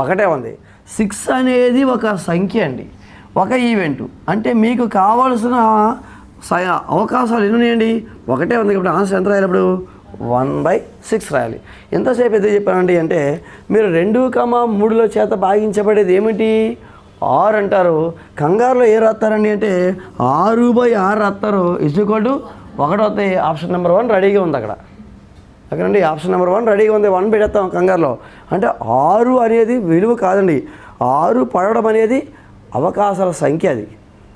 1 ఉంది. 6 అనేది ఒక సంఖ్య అండి, ఒక ఈవెంట్. అంటే మీకు కావాల్సిన అవకాశాలు ఎన్ని ఉన్నాయండి? 1 ఉంది కాబట్టి ఆన్సర్ ఎంత రాయాలి? ఇప్పుడు 1/6 రాయాలి. ఎంతసేపు ఎదురు చెప్పానండి అంటే మీరు 2,3లో చేత భాగించబడేది ఏమిటి? 6 అంటారు. కంగారులో ఏ రాస్తారండి అంటే 6/6 రాస్తారు. = 1 అవుతాయి. ఆప్షన్ నెంబర్ 1 రెడీగా ఉంది అక్కడ. ఓకేనండి, ఆప్షన్ నెంబర్ 1 రెడీగా ఉంది. 1 పెడతాం కంగారులో. అంటే 6 అనేది విలువ కాదండి, 6 పడడం అనేది అవకాశాల సంఖ్య. అది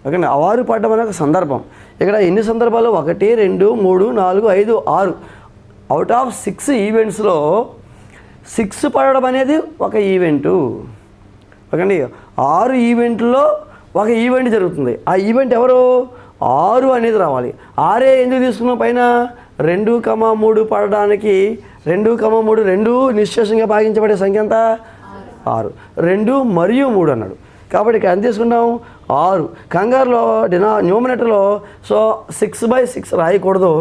ఓకేండి. 6 పడడం అనే ఒక సందర్భం. ఇక్కడ ఎన్ని సందర్భాలు? 1 2 3 4 5 6. అవుట్ ఆఫ్ 6 ఈవెంట్స్లో 6 పడడం అనేది ఒక ఈవెంటు. ఓకేండి. 6 ఈవెంట్లో ఒక ఈవెంట్ జరుగుతుంది. ఆ ఈవెంట్ ఎవరు? 6 అనేది రావాలి. 6 ఎందుకు తీసుకున్నాం? పైన 2,3 పడడానికి 2,3 రెండు నిశ్శేషంగా భాగించబడే సంఖ్య ఎంత? 6. 2 మరియు 3 అన్నాడు కాబట్టి ఇక్కడ ఎంత తీసుకుంటాం? 6. కంగారులో న్యూమరేటర్లో 6/6 రాయకూడదు.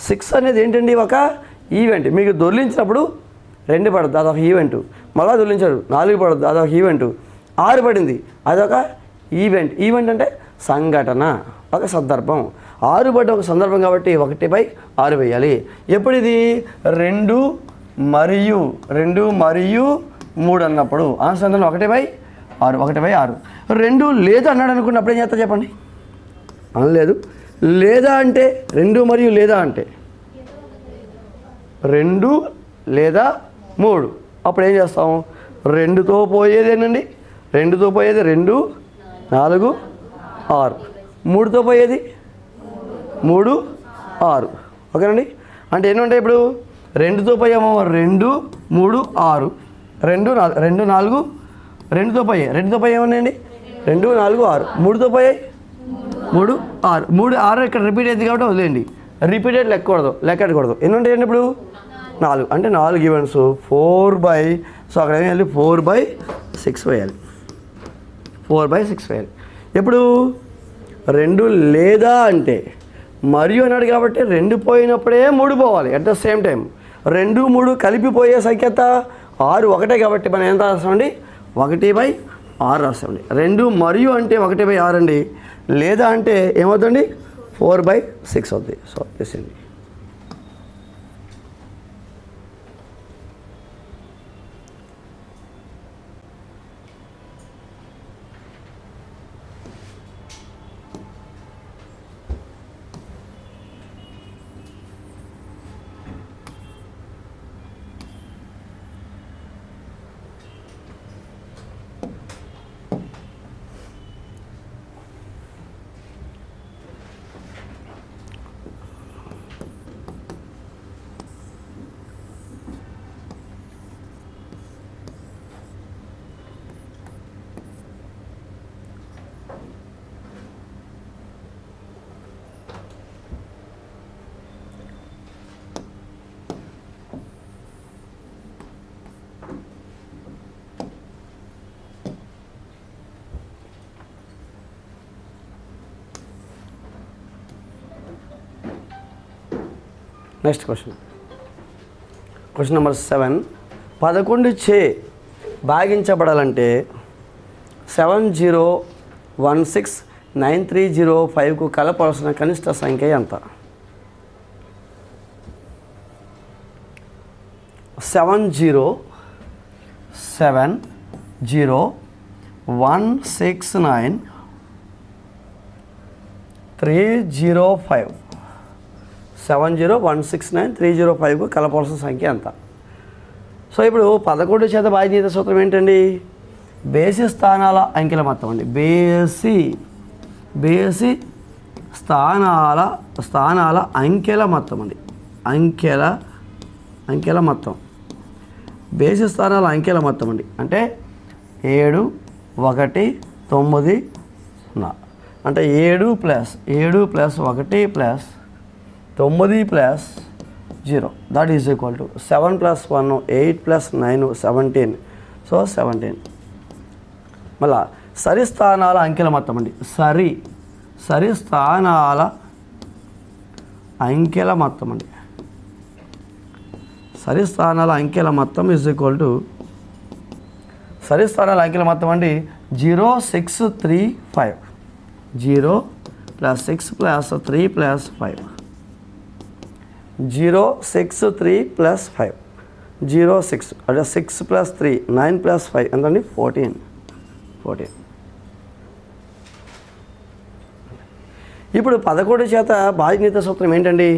6 అనేది ఏంటండి? ఒక ఈవెంట్. మీకు దొర్లించినప్పుడు 2 పడుతుంది, అదొక ఈవెంట్. మళ్ళీ దొర్లించాడు 4 పడుతుంది, అదొక ఈవెంట్. 6 పడింది, అదొక ఈవెంట్. ఈవెంట్ అంటే సంఘటన, ఒక సందర్భం. 6 పడ్డ ఒక సందర్భం కాబట్టి 1/6 వేయాలి. ఎప్పుడు ఇది? 2 మరియు 3 అన్నప్పుడు ఆన్సర్ ఎంత? 1/6. 1/6. 2 లేదు అన్నాడు అనుకున్నప్పుడు ఏం చేస్తా చెప్పండి? అనలేదు. లేదా అంటే 2 మరియు లేదా అంటే 2 లేదా 3. అప్పుడు ఏం చేస్తాం? 2తో పోయేది ఏంటండి? 2తో పోయేది 2 4 6. 3తో పోయేది 3 6. ఓకేనండి. అంటే ఎన్ని ఉంటాయి ఇప్పుడు? 2తో పోయాము 2 3 6. 2 4 2తో పోయాయి ఏమన్నాయండి? 2 4 6. 3తో పోయాయి 3 6 3 6 ఇక్కడ రిపీట్ అయింది కాబట్టి వదిలేయండి. రిపీటెడ్ లెక్కకూడదు ఎన్ని ఉంటాయండి ఇప్పుడు 4 అంటే 4 ఈవెంట్స్ 4/, సో అక్కడ ఏం చేయాలి 4/6 వేయాలి. 4/6 వేయాలి. ఎప్పుడు 2 లేదా అంటే మరియు అన్నాడు కాబట్టి 2 పోయినప్పుడే 3 పోవాలి అట్ ద సేమ్ టైం. 2 3 కలిపిపోయే సంఖ్య ఎంత 6 ఒకటే కాబట్టి మనం ఎంత రాస్తామండి 1/6 రాస్తామండి. 2 మరియు అంటే 1/6 అండి. లేదా అంటే ఏమవుతుంది 4/6 అవుతుంది. సో చేసింది. Next question number 7. 11 చే భాగించబడాలంటే 70169305కు కలపవలసిన కనిష్ట సంఖ్య ఎంత? 70169305 70169305కు కలపవలసిన సంఖ్య ఎంత? సో ఇప్పుడు 11 చేత భాగించే సూత్రం ఏంటండి? బేసి స్థానాల అంకెల మొత్తం అండి. బేసి స్థానాల అంకెల మొత్తం అండి. అంకెల మొత్తం బేసి స్థానాల అంకెల మొత్తం అండి. అంటే 7 1 9 0 అంటే 7 + 1 + 9 + 0 that is equal to 7 + 1 8 + 9 17. So 17. మళ్ళా సరి స్థానాల అంకెల మొత్తం అండి. సరి స్థానాల అంకెల మొత్తం అండి. సరి స్థానాల అంకెల మొత్తం ఈజ్ ఈక్వల్ టు సరి స్థానాల అంకెల మొత్తం అండి 0635 0 + 6 + 3 + 5 063 + 5 06 అంటే 6 + 3 9 + 5 ఎంతండి 14. ఇప్పుడు 11 చేత భాజనీయత సూత్రం ఏంటండి?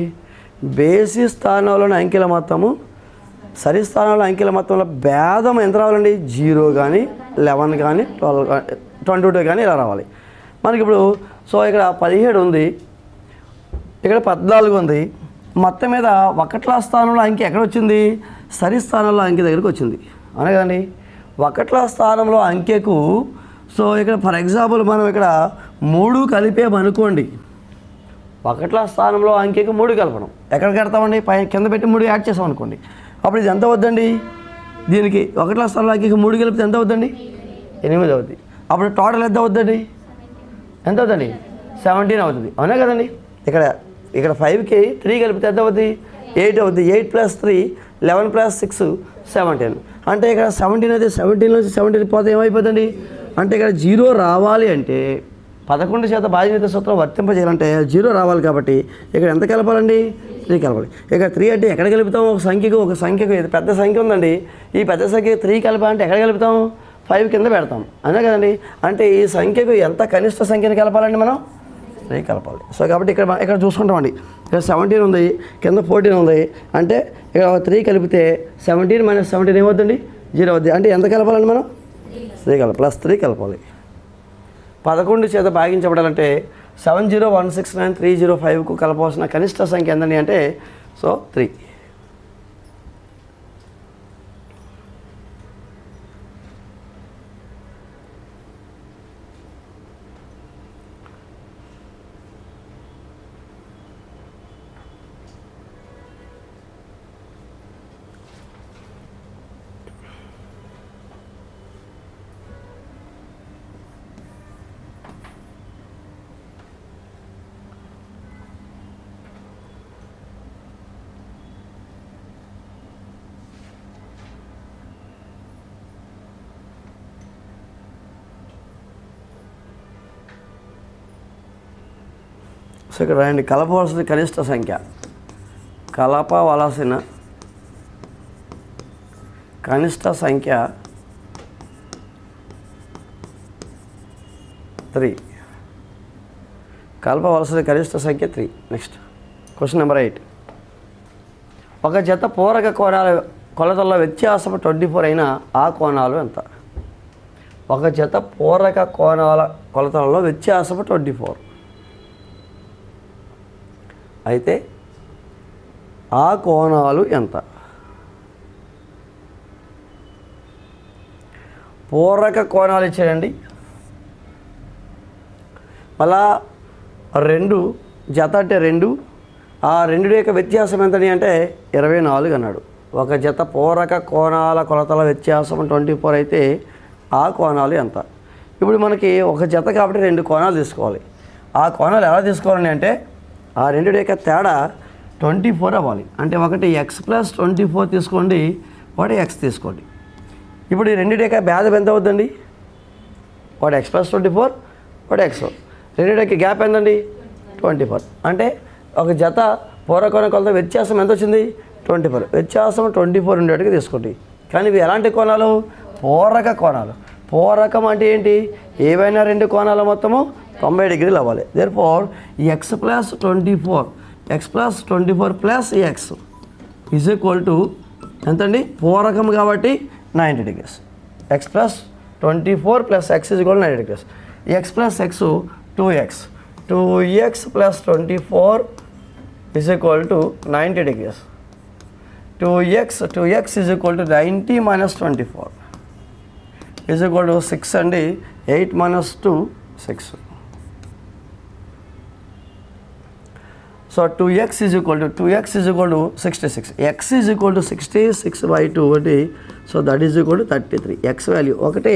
బేసి స్థానంలోని అంకెల మొత్తము సరి స్థానంలో అంకెల మొత్తంలో భేదం ఎంత రావాలండి? 0 కానీ 11 కానీ 12 కానీ 22 కానీ ఇలా రావాలి మనకి. ఇప్పుడు సో ఇక్కడ 17 ఉంది, ఇక్కడ 14 ఉంది. మొత్తం మీద 1ల స్థానంలో అంకె ఎక్కడ వచ్చింది? సరి స్థానంలో అంకె దగ్గరికి వచ్చింది, అవునా కదండి? 1ల స్థానంలో అంకెకు సో ఇక్కడ ఫర్ ఎగ్జాంపుల్ మనం ఇక్కడ 3 కలిపేమనుకోండి. 1ల స్థానంలో అంకెకు 3 కలపడం ఎక్కడ కడతామండి? కింద పెట్టి 3 యాడ్ చేసాం అనుకోండి. అప్పుడు ఇది ఎంత అవుద్దండి? దీనికి 1ల స్థానంలో అంకెకు 3 కలిపితే ఎంత అవుద్దండి? 8 అవుద్ది. అప్పుడు టోటల్ ఎంత అవుద్దండి? ఎంత అవుతుంది? 17 అవుతుంది, అవునా కదండి? ఇక్కడ 5కి 3 కలిపితే ఎంత అవుతుంది? 8 అవుతుంది. 8 + 3 11 + 6 17. అంటే ఇక్కడ 17 అయితే 17 నుంచి 17 పోతే ఏమైపోతుంది? అంటే ఇక్కడ 0 రావాలి అంటే 11 చేత భాజనీయత సూత్రం వర్తింపజేయాలంటే 0 రావాలి కాబట్టి ఇక్కడ ఎంత కలపాలండి? 3 కలపాలి. ఇక 3 అంటే ఎక్కడ కలుపుతాం? ఒక సంఖ్యకు ఇది పెద్ద సంఖ్య ఉందండి. ఈ పెద్ద సంఖ్య 3 కలపాలంటే ఎక్కడ కలుపుతాం? 5 కింద పెడతాం, అదే కదండి? అంటే ఈ సంఖ్యకు ఎంత కనిష్ట సంఖ్యను కలపాలండి? మనం 3 కలపాలి. సో కాబట్టి ఇక్కడ చూసుకుంటామండి. ఇక్కడ 17 ఉంది, కింద 14 ఉంది. అంటే ఇక్కడ 3 కలిపితే 17 - 17 ఏమవుతుంది? 0 అవుద్ది. అంటే ఎంత కలపాలండి? మనం 3 కలపాలి, +3 కలపాలి. 11 చేత భాగించబడాలంటే 70169305కు కలపవలసిన కనిష్ట సంఖ్య ఎంతండి అంటే సో 3. సో ఇక్కడ రాయండి, కలపవలసిన కనిష్ట సంఖ్య, కలపవలసిన కనిష్ట సంఖ్య 3. కలపవలసిన కనిష్ట సంఖ్య 3. Next question number 8. ఒక జత పూరక కోణాల కొలతల్లో వ్యత్యాసం 24 అయినా ఆ కోణాలు ఎంత? ఒక జత పూరక కోణాల కొలతలలో వ్యత్యాసం 24 అయితే ఆ కోణాలు ఎంత? పూరక కోణాలు ఇచ్చాడండి. మళ్ళా 2 జత అంటే 2, ఆ 2 యొక్క వ్యత్యాసం ఎంతని అంటే 24 అన్నాడు. ఒక జత పూరక కోణాల కొలతల వ్యత్యాసం 24 అయితే ఆ కోణాలు ఎంత? ఇప్పుడు మనకి ఒక జత కాబట్టి 2 కోణాలు తీసుకోవాలి. ఆ కోణాలు ఎలా తీసుకోవాలని అంటే ఆ 2 యొక్క తేడా 24 అవ్వాలి. అంటే ఒకటి x+24 తీసుకోండి, ఒకటి x తీసుకోండి. ఇప్పుడు ఈ 2 యొక్క భేదం ఎంత అవుతుందండి? ఒకటి x+24, ఒకటి x. 2 యొక్క గ్యాప్ ఎంతండి? 24. అంటే ఒక జత పూరకోణ కొలత వ్యత్యాసం ఎంత వచ్చింది? 24. వ్యత్యాసం 24 ఉండేట్టుగా తీసుకోండి. కానీ ఇవి ఎలాంటి కోణాలు? పూరక కోణాలు. పూరకం అంటే ఏంటి? ఏవైనా 2 కోణాల మొత్తము 90 డిగ్రీలు అవ్వాలి. Therefore x+24 x+24 is equal to ఎంతండి? పూరకం కాబట్టి 90 degrees. x+24 x is equal 90 degrees. x+x 2x. 2x + 24 is equal to 90 degrees. 2x is equal to 90 - 24 is equal to 6 అండి. 8 - 2 6. So 2x is equal to 66. x is equal to 66/2 అండి. So that is equal to 33. x value ఒకటి,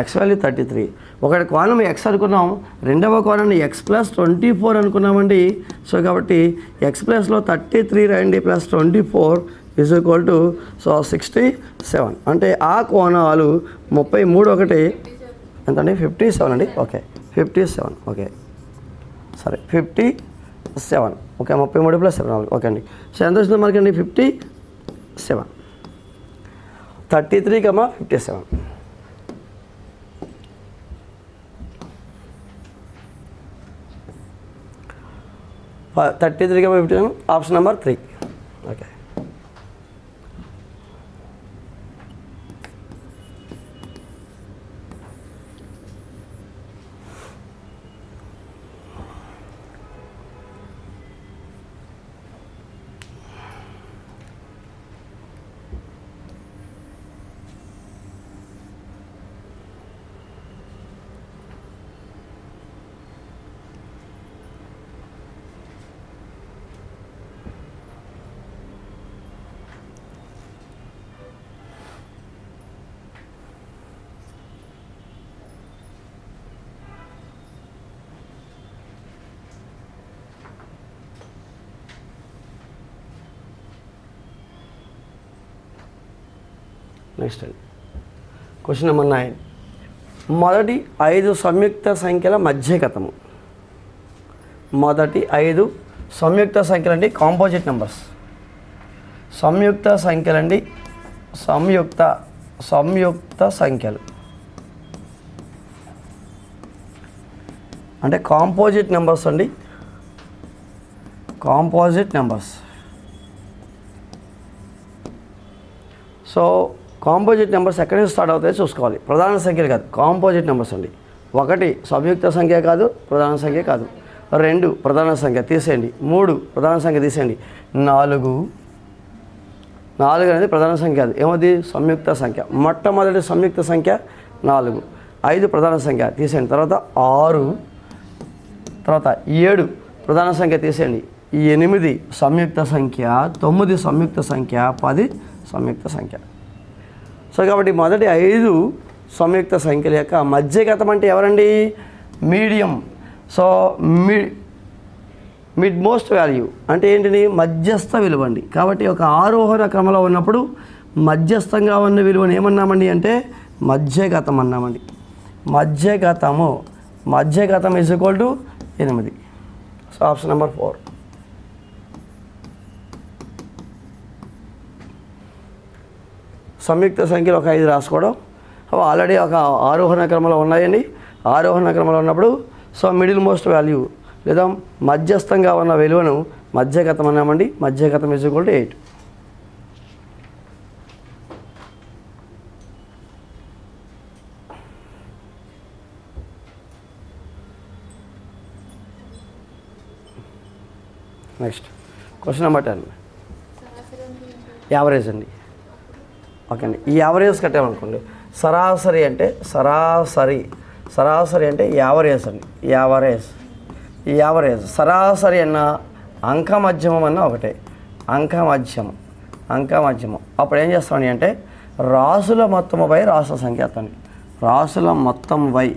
x వాల్యూ 33. ఒకటి కోణం x అనుకున్నాం, రెండవ కోణాన్ని x+24 అనుకున్నామండి. సో కాబట్టి x+లో 33 రాయండి +24 ఈజ్ ఈక్వల్ టు సో 67. అంటే ఆ కోణాలు 33 ఒకటి ఎంతండి? 57 అండి. ఓకే 57. ఓకే సరే 57. ఓకే 33 + 7 ఓకే అండి. సో ఎంత వచ్చింది మనకండి? 57. 33, 57. 33, 57 ఆప్షన్ నెంబర్ 3. ఓకే నెక్స్ట్ అండి క్వశ్చన్ నెంబర్ 9. మొదటి 5 సంయుక్త సంఖ్యల మధ్యగతము. మొదటి 5 సంయుక్త సంఖ్యలండి, కాంపోజిట్ నెంబర్స్. సంయుక్త సంఖ్యలండి, సంయుక్త సంఖ్యలు అంటే కాంపోజిట్ నెంబర్స్ అండి. Composite numbers. So composite numbers ఎక్కడి నుంచి స్టార్ట్ అవుతాయో చూసుకోవాలి. ప్రధాన సంఖ్యలు కాదు, కాంపోజిట్ నెంబర్స్ అండి. 1 సంయుక్త సంఖ్య కాదు, ప్రధాన సంఖ్య కాదు. 2 ప్రధాన సంఖ్య తీసేయండి. 3 ప్రధాన సంఖ్య తీసేయండి. 4 అనేది ప్రధాన సంఖ్య కాదు, ఏమది? సంయుక్త సంఖ్య. మొట్టమొదటి సంయుక్త సంఖ్య 4. 5 ప్రధాన సంఖ్య తీసేయండి. తర్వాత 6, తర్వాత 7 ప్రధాన సంఖ్య తీసేయండి. 8 సంయుక్త సంఖ్య, 9 సంయుక్త సంఖ్య, 10 సంయుక్త సంఖ్య. సో కాబట్టి మొదటి 5 సంయుక్త సంఖ్యల యొక్క మధ్యగతం అంటే ఎవరండి? Medium. So mid most value అంటే ఏంటిది? మధ్యస్థ విలువ అండి. కాబట్టి ఒక ఆరోహణ క్రమంలో ఉన్నప్పుడు మధ్యస్థంగా ఉన్న విలువను ఏమన్నామండి అంటే మధ్యగతం అన్నామండి. మధ్యగతం is equal to 8. So option number 4. సంయుక్త సంఖ్యలు ఒక 5 రాసుకోవడం. అవి ఆల్రెడీ ఒక ఆరోహణ క్రమంలో ఉన్నాయండి. ఆరోహణ క్రమంలో ఉన్నప్పుడు సో మిడిల్ మోస్ట్ వాల్యూ లేదా మధ్యస్థంగా ఉన్న విలువను మధ్యగతం అన్నామండి. మధ్యగతం is equal to 8. Next question number 10. Average అండి. ఓకే అండి. ఈ యావరేజ్ కట్టామనుకోండి. సరాసరి అంటే సరాసరి అంటే యావరేజ్ అండి. యావరేజ్ సరాసరి అన్న అంకమధ్యమం అన్న ఒకటే. అంకమధ్యమం అప్పుడు ఏం చేస్తామని అంటే రాసుల మొత్తము బై రాసుల సంఖ్య వేస్తాండి. రాసుల మొత్తం బై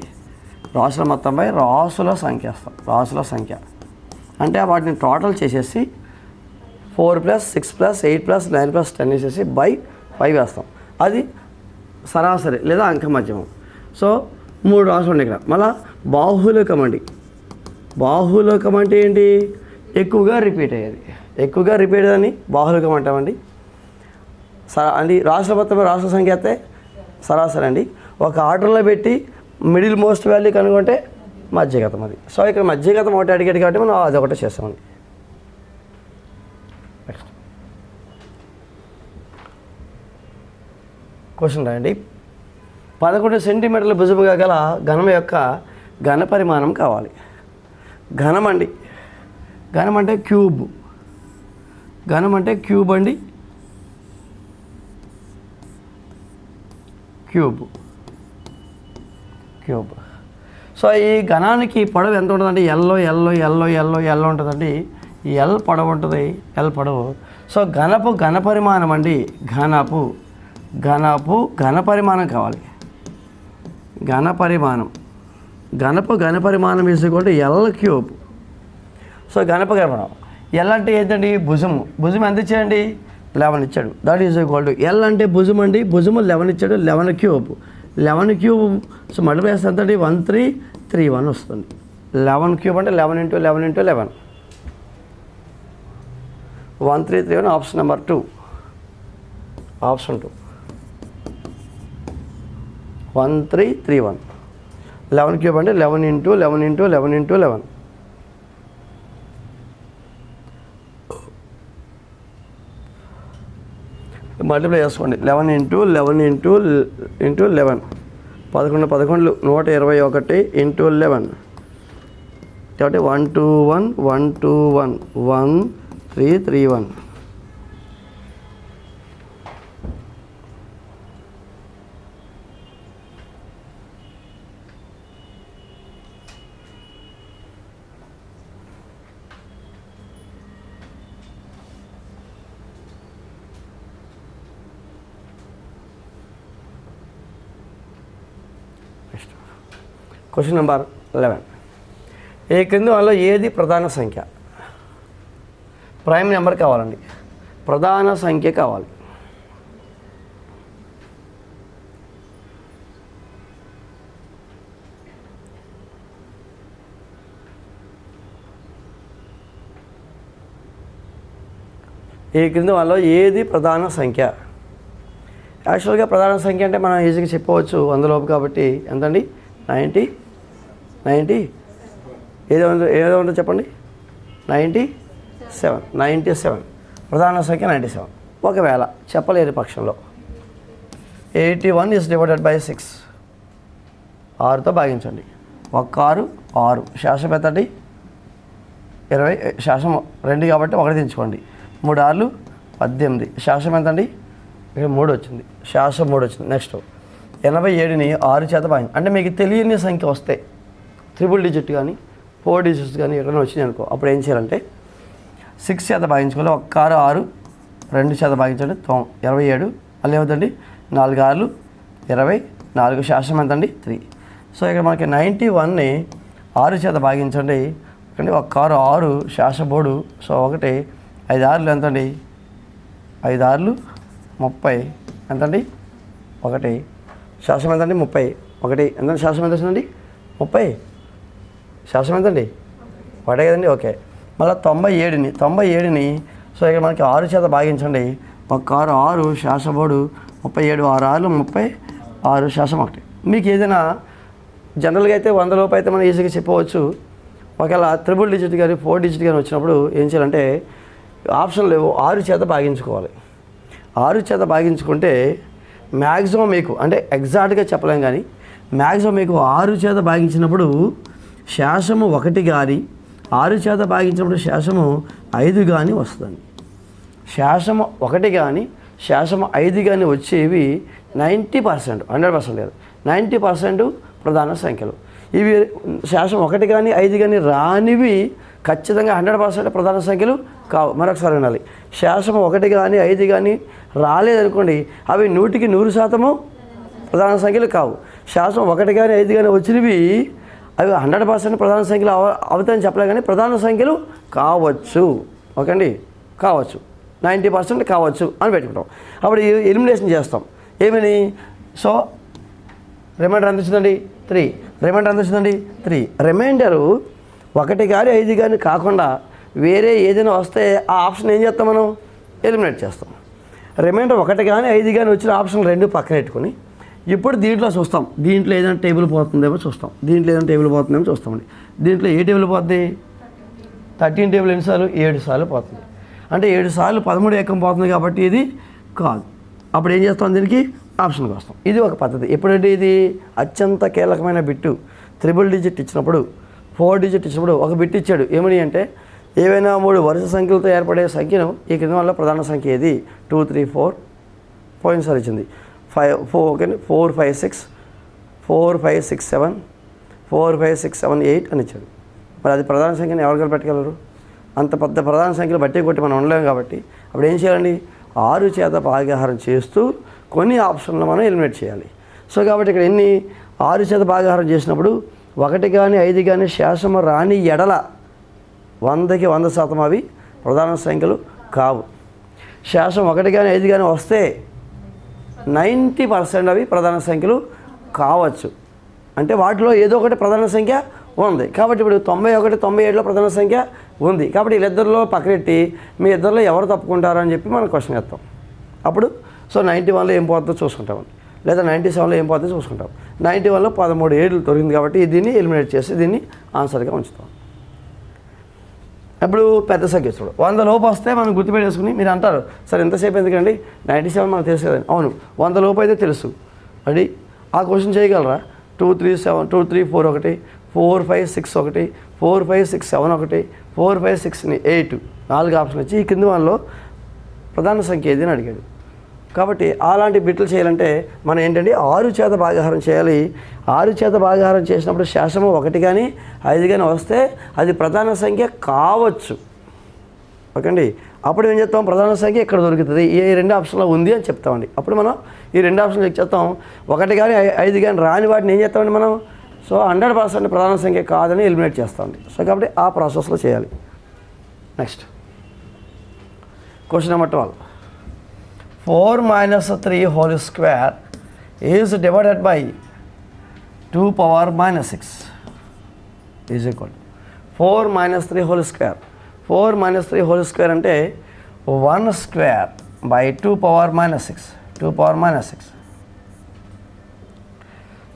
రాసుల సంఖ్య వేస్తాం. రాసుల సంఖ్య అంటే వాటిని టోటల్ చేసేసి 4 + 6 + 8 + 9 + 10 వేసేసి బై 5 వేస్తాం. అది సరాసరి లేదా అంకమధ్యమం. సో 3 రాసులు ఉన్నాయి ఇక్కడ. మళ్ళీ బాహుళకం అండి. బాహుళకం అంటే ఏంటి? ఎక్కువగా రిపీట్ అయ్యేదని బాహుళకం అంటామండి. అండి రాసుల మొత్తం రాసుల సంఖ్య అయితే సరాసరి అండి. ఒక ఆర్డర్లో పెట్టి మిడిల్ మోస్ట్ వాల్యూ కనుగొంటే మధ్యగతం అది. సో ఇక్కడ మధ్యగతం ఒకటి అడిగాడు కాబట్టి మనం అదొకటే చేస్తామండి. నెక్స్ట్ క్వశ్చన్ రాయండి. 11 సెంటీమీటర్ల భుజముగా గల ఘనం యొక్క ఘన పరిమాణం కావాలి. ఘనం అంటే క్యూబ్. అండి. క్యూబ్. సో ఈ ఘనానికి పొడవు ఎంత ఉంటుందండి? ఎల్లో ఉంటుందండి. ఎల్ పొడవు ఉంటుంది. సో ఘన పరిమాణం అండి. ఘన పరిమాణం కావాలి. ఘన పరిమాణం is equal to L cube. So ఘనపరిమాణం ఎల్ అంటే ఏంటండి? భుజం ఎంత ఇచ్చాడండి? 11 ఇచ్చాడు. That is equal to L అంటే భుజం అండి. భుజము 11 ఇచ్చాడు. 11 క్యూబ్. సో మల్టిప్లై చేస్తే ఎంత అండి? 1331 వస్తుంది. 11 క్యూబ్ అంటే 11 × 11 × 11. 1331 ఆప్షన్ నెంబర్ 2. ఆప్షన్ 2 1331. 11 క్యూబ్ అంటే 11 × 11 × 11 × 11. మల్టిప్లై చేసుకోండి. 11 × 11 × 11. 11 11 121 × 11. కాబట్టి 121 121 1331. Question number 11. ఈ క్రింది వాళ్ళలో ఏది ప్రధాన సంఖ్య? ప్రైమ్ నెంబర్ కావాలండి. ప్రధాన సంఖ్య కావాలి. ఈ క్రింది వాళ్ళలో ఏది ప్రధాన సంఖ్య? యాక్చువల్గా ప్రధాన సంఖ్య అంటే మనం ఈజీగా చెప్పవచ్చు 100 లోపు కాబట్టి ఎంతండి? 90 ఏదో ఉందో చెప్పండి. 97 ప్రధాన సంఖ్య 97. ఒకవేళ చెప్పలేని పక్షంలో 81 is divided by 6. 6తో భాగించండి. 1 6 శాసం ఎంతండి? 20. శాసం 2 కాబట్టి 1 దించుకోండి. 3 6 18. శాసం ఎంతండి? ఇక్కడ 3 వచ్చింది. శాసం 3 వచ్చింది. నెక్స్ట్ 87ని 6 చేత భాగించండి. అంటే మీకు తెలియని సంఖ్య వస్తే 3 డిజిట్ కానీ 4 డిజిట్స్ కానీ ఎక్కడైనా వచ్చినాయి అనుకో, అప్పుడు ఏం చేయాలంటే 6 చేత భాగించుకోవాలి. 1 6 2 చేత భాగించండి. 27. మళ్ళీ ఏమవుతుంది? 4 6 24. శాసం ఎంతండి? 3. సో ఇక్కడ మనకి 91ని 6 చేత భాగించండి. అంటే 1 6 శాసం 3. సో 1 5 6 ఎంతండి? 5 6 30. ఎంతండి? 1. శాసం ఎంతండి? 30. 1 ఎంతండి? శాసం ఎంత వచ్చిందండి? 30. శాసం ఎంతండి? ఒకటే కదండి, ఓకే. మళ్ళీ 97ని సో ఇక్కడ మనకి 6 చేత భాగించండి. ఒక 6 శాసబోర్డు 37, 6 6 36 శాసం 1. మీకు ఏదైనా జనరల్గా అయితే 100 లోపు అయితే మనం ఈజీగా చెప్పవచ్చు. ఒకవేళ 3 డిజిట్ కానీ 4 డిజిట్ కానీ వచ్చినప్పుడు ఏం చేయాలంటే ఆప్షన్ లేవు, 6 చేత భాగించుకోవాలి. 6 చేత భాగించుకుంటే మ్యాక్సిమం మీకు అంటే ఎగ్జాక్ట్గా చెప్పలేం కానీ మ్యాక్సిమం మీకు 6 చేత భాగించినప్పుడు శాసము 1 కానీ 6 చేత భాగించినప్పుడు శాసము 5 కానీ వస్తుంది. శాసము 1 కానీ శాసము 5 కానీ వచ్చేవి 90%, 100% లేదు, 90% ప్రధాన సంఖ్యలు. ఇవి శాసం 1 కానీ 5 కానీ రానివి ఖచ్చితంగా 100% ప్రధాన సంఖ్యలు కావు. మరొకసారి వినాలి, శాసం 1 కానీ 5 కానీ రాలేదనుకోండి, అవి 100% ప్రధాన సంఖ్యలు కావు. శాసం 1 కానీ 5 కానీ వచ్చినవి అవి 100% ప్రధాన సంఖ్యలు అవుతాయని చెప్పలే, కానీ ప్రధాన సంఖ్యలు కావచ్చు. ఓకే అండి, కావచ్చు, 90% కావచ్చు అని పెట్టుకుంటాం. అప్పుడు ఎలిమినేషన్ చేస్తాం. ఏమని? సో రిమైండర్ ఎంత వచ్చిందండి? 3. రిమైండర్ ఎంత వచ్చిందండి? 3. రిమైండరు 1 కానీ 5 కానీ కాకుండా వేరే ఏదైనా వస్తే ఆ ఆప్షన్ ఏం చేస్తాం మనం? ఎలిమినేట్ చేస్తాం. రిమైండర్ 1 కానీ 5 కానీ వచ్చిన ఆప్షన్ 2 పక్కన పెట్టుకొని ఇప్పుడు దీంట్లో చూస్తాం, దీంట్లో ఏదైనా టేబుల్ పోతుందేమో చూస్తాం. దీంట్లో ఏదైనా టేబుల్ పోతుందేమో చూస్తామండి. దీంట్లో ఏ టేబుల్ పోతుంది? 13 టేబుల్ ఎన్నిసార్లు? 7 సార్లు పోతుంది. అంటే 7 సార్లు 13 ఏకం పోతుంది కాబట్టి ఇది కాదు. అప్పుడు ఏం చేస్తాం? దీనికి ఆప్షన్కి వస్తాం. ఇది ఒక పద్ధతి. ఎప్పుడంటే ఇది అత్యంత కీలకమైన బిట్టు. 3 డిజిట్ ఇచ్చినప్పుడు 4 డిజిట్ ఇచ్చినప్పుడు ఒక బిట్ ఇచ్చాడు. ఏమని అంటే ఏవైనా 3 వరుస సంఖ్యలతో ఏర్పడే సంఖ్యను ఈ క్రింద వల్ల ప్రధాన సంఖ్య ఏది? 2 3 4 పోయినసారి ఇచ్చింది 5 4 5 6 4 5 6 7 4 5 6 7 8 అని ఇచ్చాడు. మరి అది ప్రధాన సంఖ్యను ఎవరికైనా పెట్టగలరు? అంత పెద్ద ప్రధాన సంఖ్యలు బట్టి కొట్టి మనం ఉండలేము. కాబట్టి అప్పుడు ఏం చేయాలండి? 6 చేత భాగాహారం చేస్తూ కొన్ని ఆప్షన్లు మనం ఎలిమినేట్ చేయాలి. సో కాబట్టి ఇక్కడ 6 చేత భాగాహారం చేసినప్పుడు 1 కానీ 5 కానీ శాసము రాని ఎడల 100కి 100% అవి ప్రధాన సంఖ్యలు కావు. శాసం 1 కానీ 5 కానీ వస్తే 90% అవి ప్రధాన సంఖ్యలు కావచ్చు. అంటే వాటిలో ఏదో ఒకటి ప్రధాన సంఖ్య ఉంది. కాబట్టి ఇప్పుడు 91, 97లో ప్రధాన సంఖ్య ఉంది. కాబట్టి వీళ్ళిద్దరిలో పక్కనెట్టి మీ ఇద్దరిలో ఎవరు తప్పుకుంటారో అని చెప్పి మనం క్వశ్చన్ చేస్తాం. అప్పుడు సో 91లో ఏం పోతుందో చూసుకుంటామండి, లేదా 97లో ఏం పోతుందో చూసుకుంటాం. 91లో 13 ఏళ్ళు దొరికింది కాబట్టి దీన్ని ఎలిమినేట్ చేసి దీన్ని ఆన్సర్గా ఉంచుతాం. ఇప్పుడు పెద్ద సంఖ్య చూడు, 100 లోపు వస్తే మనం గుర్తుపెట్టేసుకుని మీరు అంటారు, సరే ఎంతసేపు ఎందుకండి 97 మనకు తెలుసు కదండి. అవును, 100 లోపు అయితే తెలుసు. అది ఆ క్వశ్చన్ చేయగలరా? 2 3 7 2 3 4 1 4 5 6 1 4 5 6 7 1 4 5 6 8 4 ఆప్షన్ వచ్చి ఈ కింది వాళ్ళలో ప్రధాన సంఖ్య ఏది అని అడిగాడు. కాబట్టి అలాంటి బిట్లు చేయాలంటే మనం ఏంటంటే 6 చేత భాగాహారం చేయాలి. 6 చేత భాగాహారం చేసినప్పుడు శాసము 1 కానీ 5 కానీ వస్తే అది ప్రధాన సంఖ్య కావచ్చు. ఓకే అండి, అప్పుడు ఏం చెప్తాం? ప్రధాన సంఖ్య ఇక్కడ దొరుకుతుంది, ఈ 2 ఆప్షన్లో ఉంది అని చెప్తామండి. అప్పుడు మనం ఈ 2 ఆప్షన్లు చెక్ చేస్తాం. 1 కానీ 5 కానీ రాని వాటిని ఏం చేస్తామండి మనం? సో 100% ప్రధాన సంఖ్య కాదని ఎలిమినేట్ చేస్తామండి. సో కాబట్టి ఆ ప్రాసెస్లో చేయాలి. Next question number 12. 4 minus 3 whole square is divided by 2 power minus 6 is equal to 4 minus 3 whole square. 4 minus 3 whole square అంటే 1 square by 2 power minus 6. 2 power minus 6.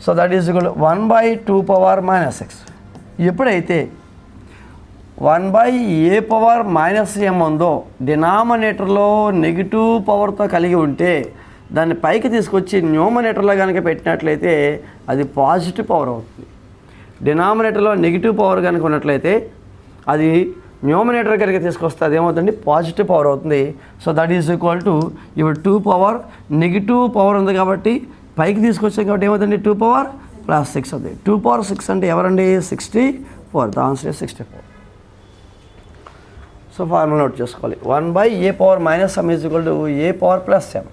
So that is equal to 1 by 2 power minus 6. ఎప్పుడైతే 1 by a power minus m ఉందో డినామినేటర్లో నెగిటివ్ పవర్తో కలిగి ఉంటే దాన్ని పైకి తీసుకొచ్చి న్యూమరేటర్లో కనుక పెట్టినట్లయితే అది పాజిటివ్ పవర్ అవుతుంది. డినామినేటర్లో నెగిటివ్ పవర్ కనుక ఉన్నట్లయితే అది న్యూమరేటర్ కనుక తీసుకొస్తే అదేమవుతుంది? పాజిటివ్ పవర్ అవుతుంది. So that is equal to ఇప్పుడు 2 పవర్ నెగిటివ్ పవర్ ఉంది కాబట్టి పైకి తీసుకొచ్చాం కాబట్టి ఏమవుతుంది? 2 పవర్ ప్లస్ 6 అవుతుంది. 2 పవర్ 6 అంటే ఎవరండి? 64. The answer is 64. So formula note చేసుకోవాలి. 1 by a power minus m is equal to a power plus m.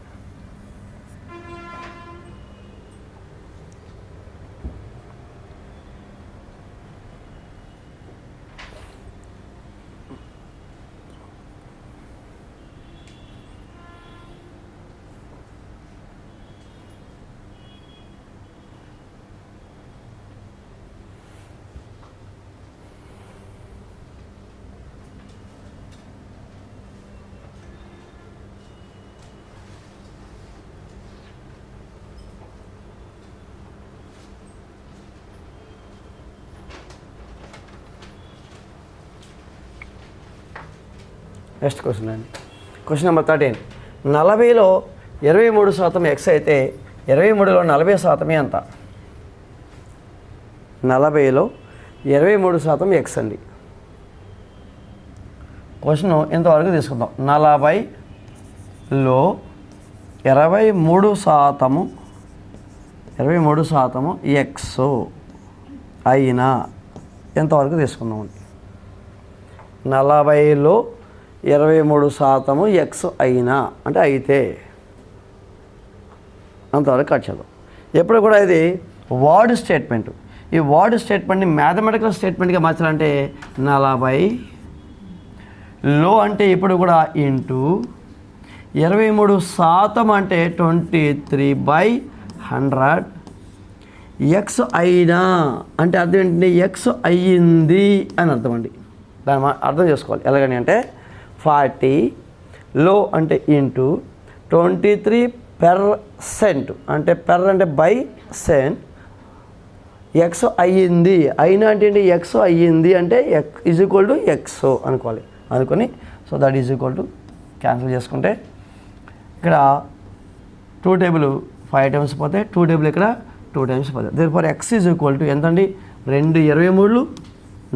Next question అండి. Question number 13. 40లో 23% ఎక్స్ అయితే 23లో 40% ఎంత? 40లో 23% ఎక్స్ అండి. క్వశ్చన్ ఇంతవరకు తీసుకుందాం. 40లో 23% ఎక్స్ అయినా ఎంతవరకు తీసుకుందామండి? 40లో 23% ఎక్స్ అయినా అంటే అయితే అంతవరకు కట్ చేద్దాం. ఎప్పుడు కూడా ఇది వర్డ్ స్టేట్మెంట్. ఈ వర్డ్ స్టేట్మెంట్ని మ్యాథమెటికల్ స్టేట్మెంట్గా మార్చాలంటే 40లో అంటే ఇప్పుడు కూడా ఇంటూ 23% అంటే 23/100 ఎక్స్ అయినా అంటే అర్థం ఏంటంటే ఎక్స్ అయ్యింది అని అర్థం అండి. దాన్ని అర్థం చేసుకోవాలి. ఎలాగని అంటే 40లో అంటే ఇంటూ 23% అంటే పెర్ అంటే బై సెంట్ ఎక్స్ అయ్యింది. అయినా అంటే ఏంటి? ఎక్స్ అయ్యింది అంటే ఈజ్ ఈక్వల్ టు ఎక్స్ అనుకోవాలి. అనుకొని so that is equal to cancel చేసుకుంటే ఇక్కడ 2 టేబుల్ 5 టైమ్స్ పోతే 2 టేబుల్ ఇక్కడ 2 టైమ్స్ పోతే therefore X is equal to ఎంతండి? 2 23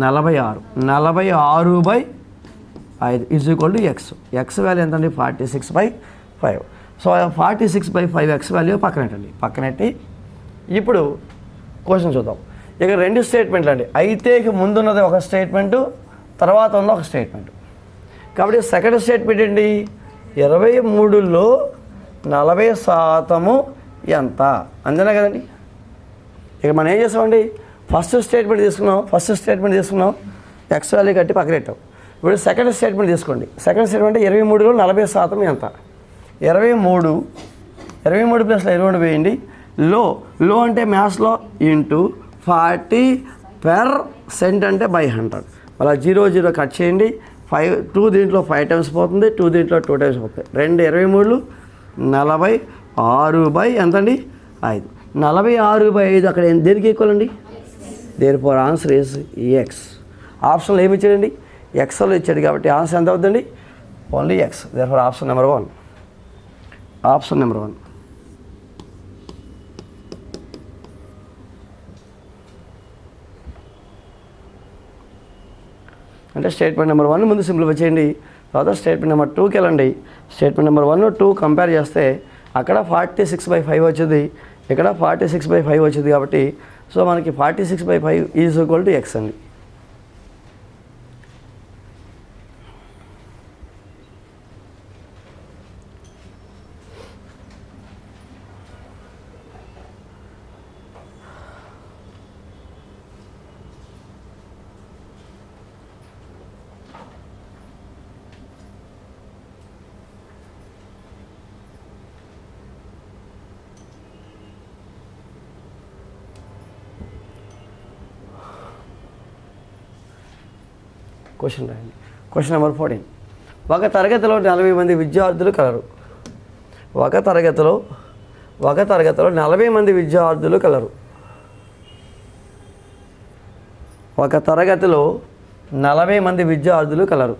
46 46/5 is equal to X. X value ఎంతండి? 46/5. సో 46/5 ఎక్స్ వాల్యూ పక్కనెట్టండి. పక్కనెట్టి ఇప్పుడు క్వశ్చన్ చూద్దాం. ఇక 2 స్టేట్మెంట్లు అండి. అయితేకి ముందున్నది ఒక స్టేట్మెంటు, తర్వాత ఉన్న ఒక స్టేట్మెంట్. కాబట్టి సెకండ్ స్టేట్మెంట్ ఏంటి? 23లో 40% ఎంత అంతేనా కదండి. ఇక మనం ఏం చేస్తామండి? ఫస్ట్ స్టేట్మెంట్ తీసుకున్నాం, ఎక్స్ వాల్యూ కట్టి పక్కనెట్టాం. ఇప్పుడు సెకండ్ స్టేట్మెంట్ తీసుకోండి. సెకండ్ స్టేట్మెంట్ 23లో 40% ఎంత? 23 ప్లస్ 22 వేయండి. లో అంటే మ్యాథ్స్లో ఇంటూ 40% అంటే బై 100. అలా 0 కట్ చేయండి. 2 దీంట్లో 5 టైమ్స్ పోతుంది, 2 దీంట్లో 2 టైమ్స్ పోతుంది. 2 23 46 ఎంతండి? 5. 46/5 అక్కడ దేనికి ఈక్వల్ అండి? Therefore answer is X. ఆప్షన్లో ఏమి ఇచ్చాడండి? ఎక్స్లో ఇచ్చాడు కాబట్టి ఆన్సర్ ఎంత అవుతుందండి? Only X. Therefore option number 1. అంటే స్టేట్మెంట్ నెంబర్ 1 ముందు సింప్లిఫై చేయండి. తర్వాత స్టేట్మెంట్ నెంబర్ 2కి వెళ్ళండి. స్టేట్మెంట్ నెంబర్ 1, 2 కంపేర్ చేస్తే అక్కడ 46/5 వచ్చింది, ఇక్కడ 46/5 వచ్చింది. కాబట్టి సో మనకి 46/5 ఈజ్ ఈక్వల్ టు ఎక్స్ అండి. క్వశ్చన్ రాయండి. Question number 14. ఒక తరగతిలో 40 మంది విద్యార్థులు కలరు. ఒక తరగతిలో 40 మంది విద్యార్థులు కలరు. ఒక తరగతిలో 40 మంది విద్యార్థులు కలరు.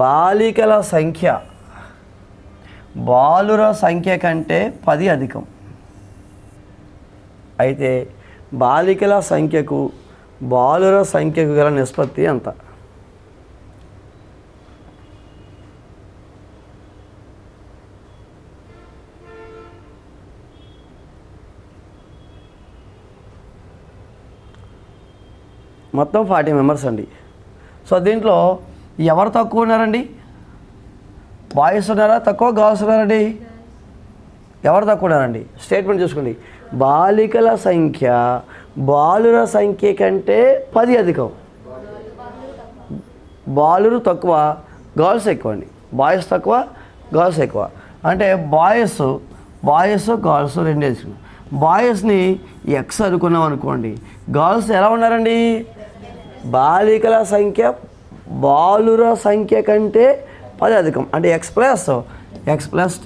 బాలికల సంఖ్య బాలుర సంఖ్య కంటే 10 అధికం. అయితే బాలికల సంఖ్యకు బాలుర సంఖ్యకు గల నిష్పత్తి ఎంత? మొత్తం 40 మెంబర్స్ అండి. సో దీంట్లో ఎవరు తక్కువ ఉన్నారండి? బాయ్స్ ఉన్నారా తక్కువ, గర్ల్స్ ఉన్నారండి? ఎవరు తక్కువ ఉన్నారండి? స్టేట్మెంట్ చూసుకోండి. బాలికల సంఖ్య బాలుర సంఖ్య కంటే 10 అధికం. బాలురు తక్కువ, గర్ల్స్ ఎక్కువ అండి. బాయ్స్ తక్కువ, గర్ల్స్ ఎక్కువ. అంటే బాయ్స్ గర్ల్స్ రెండే తీసుకున్నాం. బాయ్స్ని ఎక్స్ అనుకున్నాం అనుకోండి. గర్ల్స్ ఎలా ఉన్నారండి? బాలికల సంఖ్య బాలుర సంఖ్య కంటే 10 అధికం అంటే ఎక్స్ ప్లస్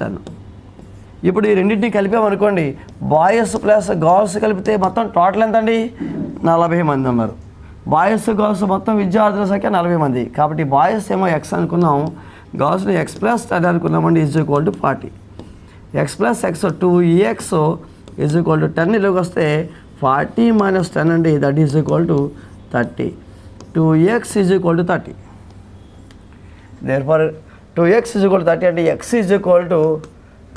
10. ఇప్పుడు ఈ రెండింటిని కలిపామనుకోండి, బాయ్స్ ప్లస్ గర్ల్స్ కలిపితే మొత్తం టోటల్ ఎంత అండి? 40 మంది ఉన్నారు. బాయ్స్ గర్ల్స్ మొత్తం విద్యార్థుల సంఖ్య 40 మంది. కాబట్టి బాయ్స్ ఏమో ఎక్స్ అనుకున్నాం, గాల్స్ని ఎక్స్ ప్లస్ 10 అనుకున్నామండి is equal to 40. X plus X 2ex is equal to 10 ఇలాగ వస్తే 40 - 10 అండి, that is equal to 30. 2x is equal to 30. Therefore 2x is equal to 30 అంటే x is equal to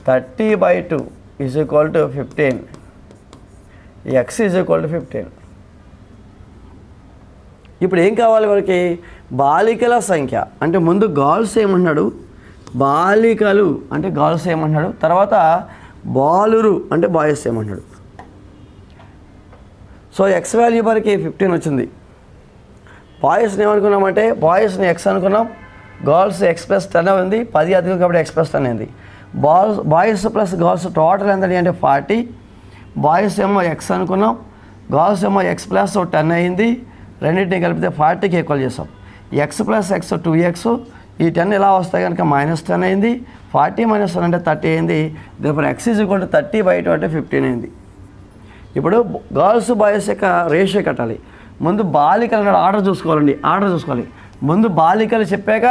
30/2 is equal to 15. x is equal to 15. ఇప్పుడు ఏం కావాలి మనకి? బాలికల సంఖ్య. అంటే ముందు గర్ల్స్ ఏమంటున్నాడు, బాలికలు అంటే గర్ల్స్ ఏమంటున్నాడు, తర్వాత బాలురు అంటే బాయ్స్ ఏమంటున్నాడు. సో ఎక్స్ వాల్యూ మనకి 15 వచ్చింది. బాయ్స్ని ఏమనుకున్నామంటే బాయ్స్ని ఎక్స్ అనుకున్నాం, గర్ల్స్ ఎక్స్ ప్లస్ 10 ఉంది, 10 అధికం కాబట్టి ఎక్స్ ప్లస్ 10 అయింది. బాయ్స్ ప్లస్ గర్ల్స్ టోటల్ ఎంతండి అంటే 40. బాయ్స్ ఏమో ఎక్స్ అనుకున్నాం, గర్ల్స్ ఏమో ఎక్స్ ప్లస్ 10 అయింది. రెండింటిని కలిపితే 40కి ఈక్వల్ చేసాం. ఎక్స్ ప్లస్ ఎక్స్ 2x, ఈ 10 ఇలా వస్తాయి కనుక -10 అయింది. 40 - 10 అంటే 30 అయింది. Therefore x is equal to 30/2 అంటే 15 అయింది. ఇప్పుడు గర్ల్స్ బాయ్స్ యొక్క రేషియో కట్టాలి. ముందు బాలికలు ఆర్డర్ చూసుకోవాలండి, ఆర్డర్ చూసుకోవాలి. ముందు బాలికలు చెప్పాక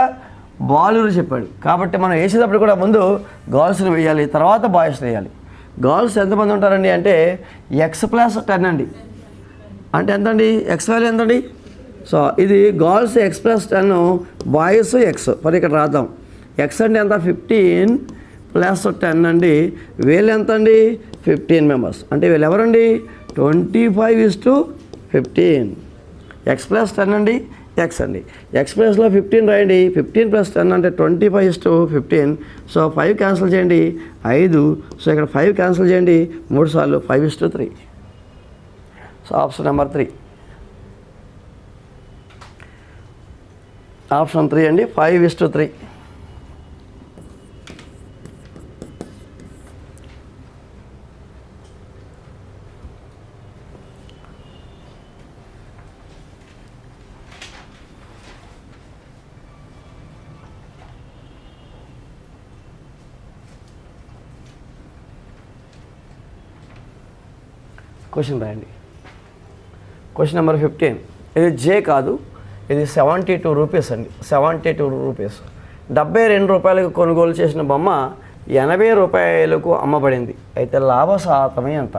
బాలురు చెప్పాడు కాబట్టి మనం వేసేటప్పుడు కూడా ముందు గర్ల్స్ని వేయాలి, తర్వాత బాయ్స్ని వేయాలి. గర్ల్స్ ఎంతమంది ఉంటారండి అంటే ఎక్స్ ప్లస్ 10 అండి. అంటే ఎంతండి ఎక్స్ వాల్యూ ఎంతండి? సో ఇది girls X plus 10, boys X. మరి ఇక్కడ రాద్దాం. ఎక్స్ అంటే ఎంత? 15 + 10 అండి. వీళ్ళు ఎంత అండి? 15 మెంబర్స్. అంటే వీళ్ళు ఎవరండి? 25:15. ఎక్స్ ప్లస్ 10 అండి, ఎక్స్ అండి. ఎక్స్ ప్లస్లో 15 రాయండి. 15 + 10 అంటే 25:15. సో 5 క్యాన్సిల్ చేయండి, 5. సో ఇక్కడ 5 క్యాన్సిల్ చేయండి 3 సార్లు, 5:3. So option number 3. ఆప్షన్ 3 అండి, 5:3. క్వశ్చన్ రాయండి. Question number 15. ఇది జే కాదు, ఇది 72 రూపీస్ అండి. 72 రూపీస్. 72 రూపాయలకు కొనుగోలు చేసిన బొమ్మ 80 రూపాయలకు అమ్మబడింది. అయితే లాభ శాతమే ఎంత?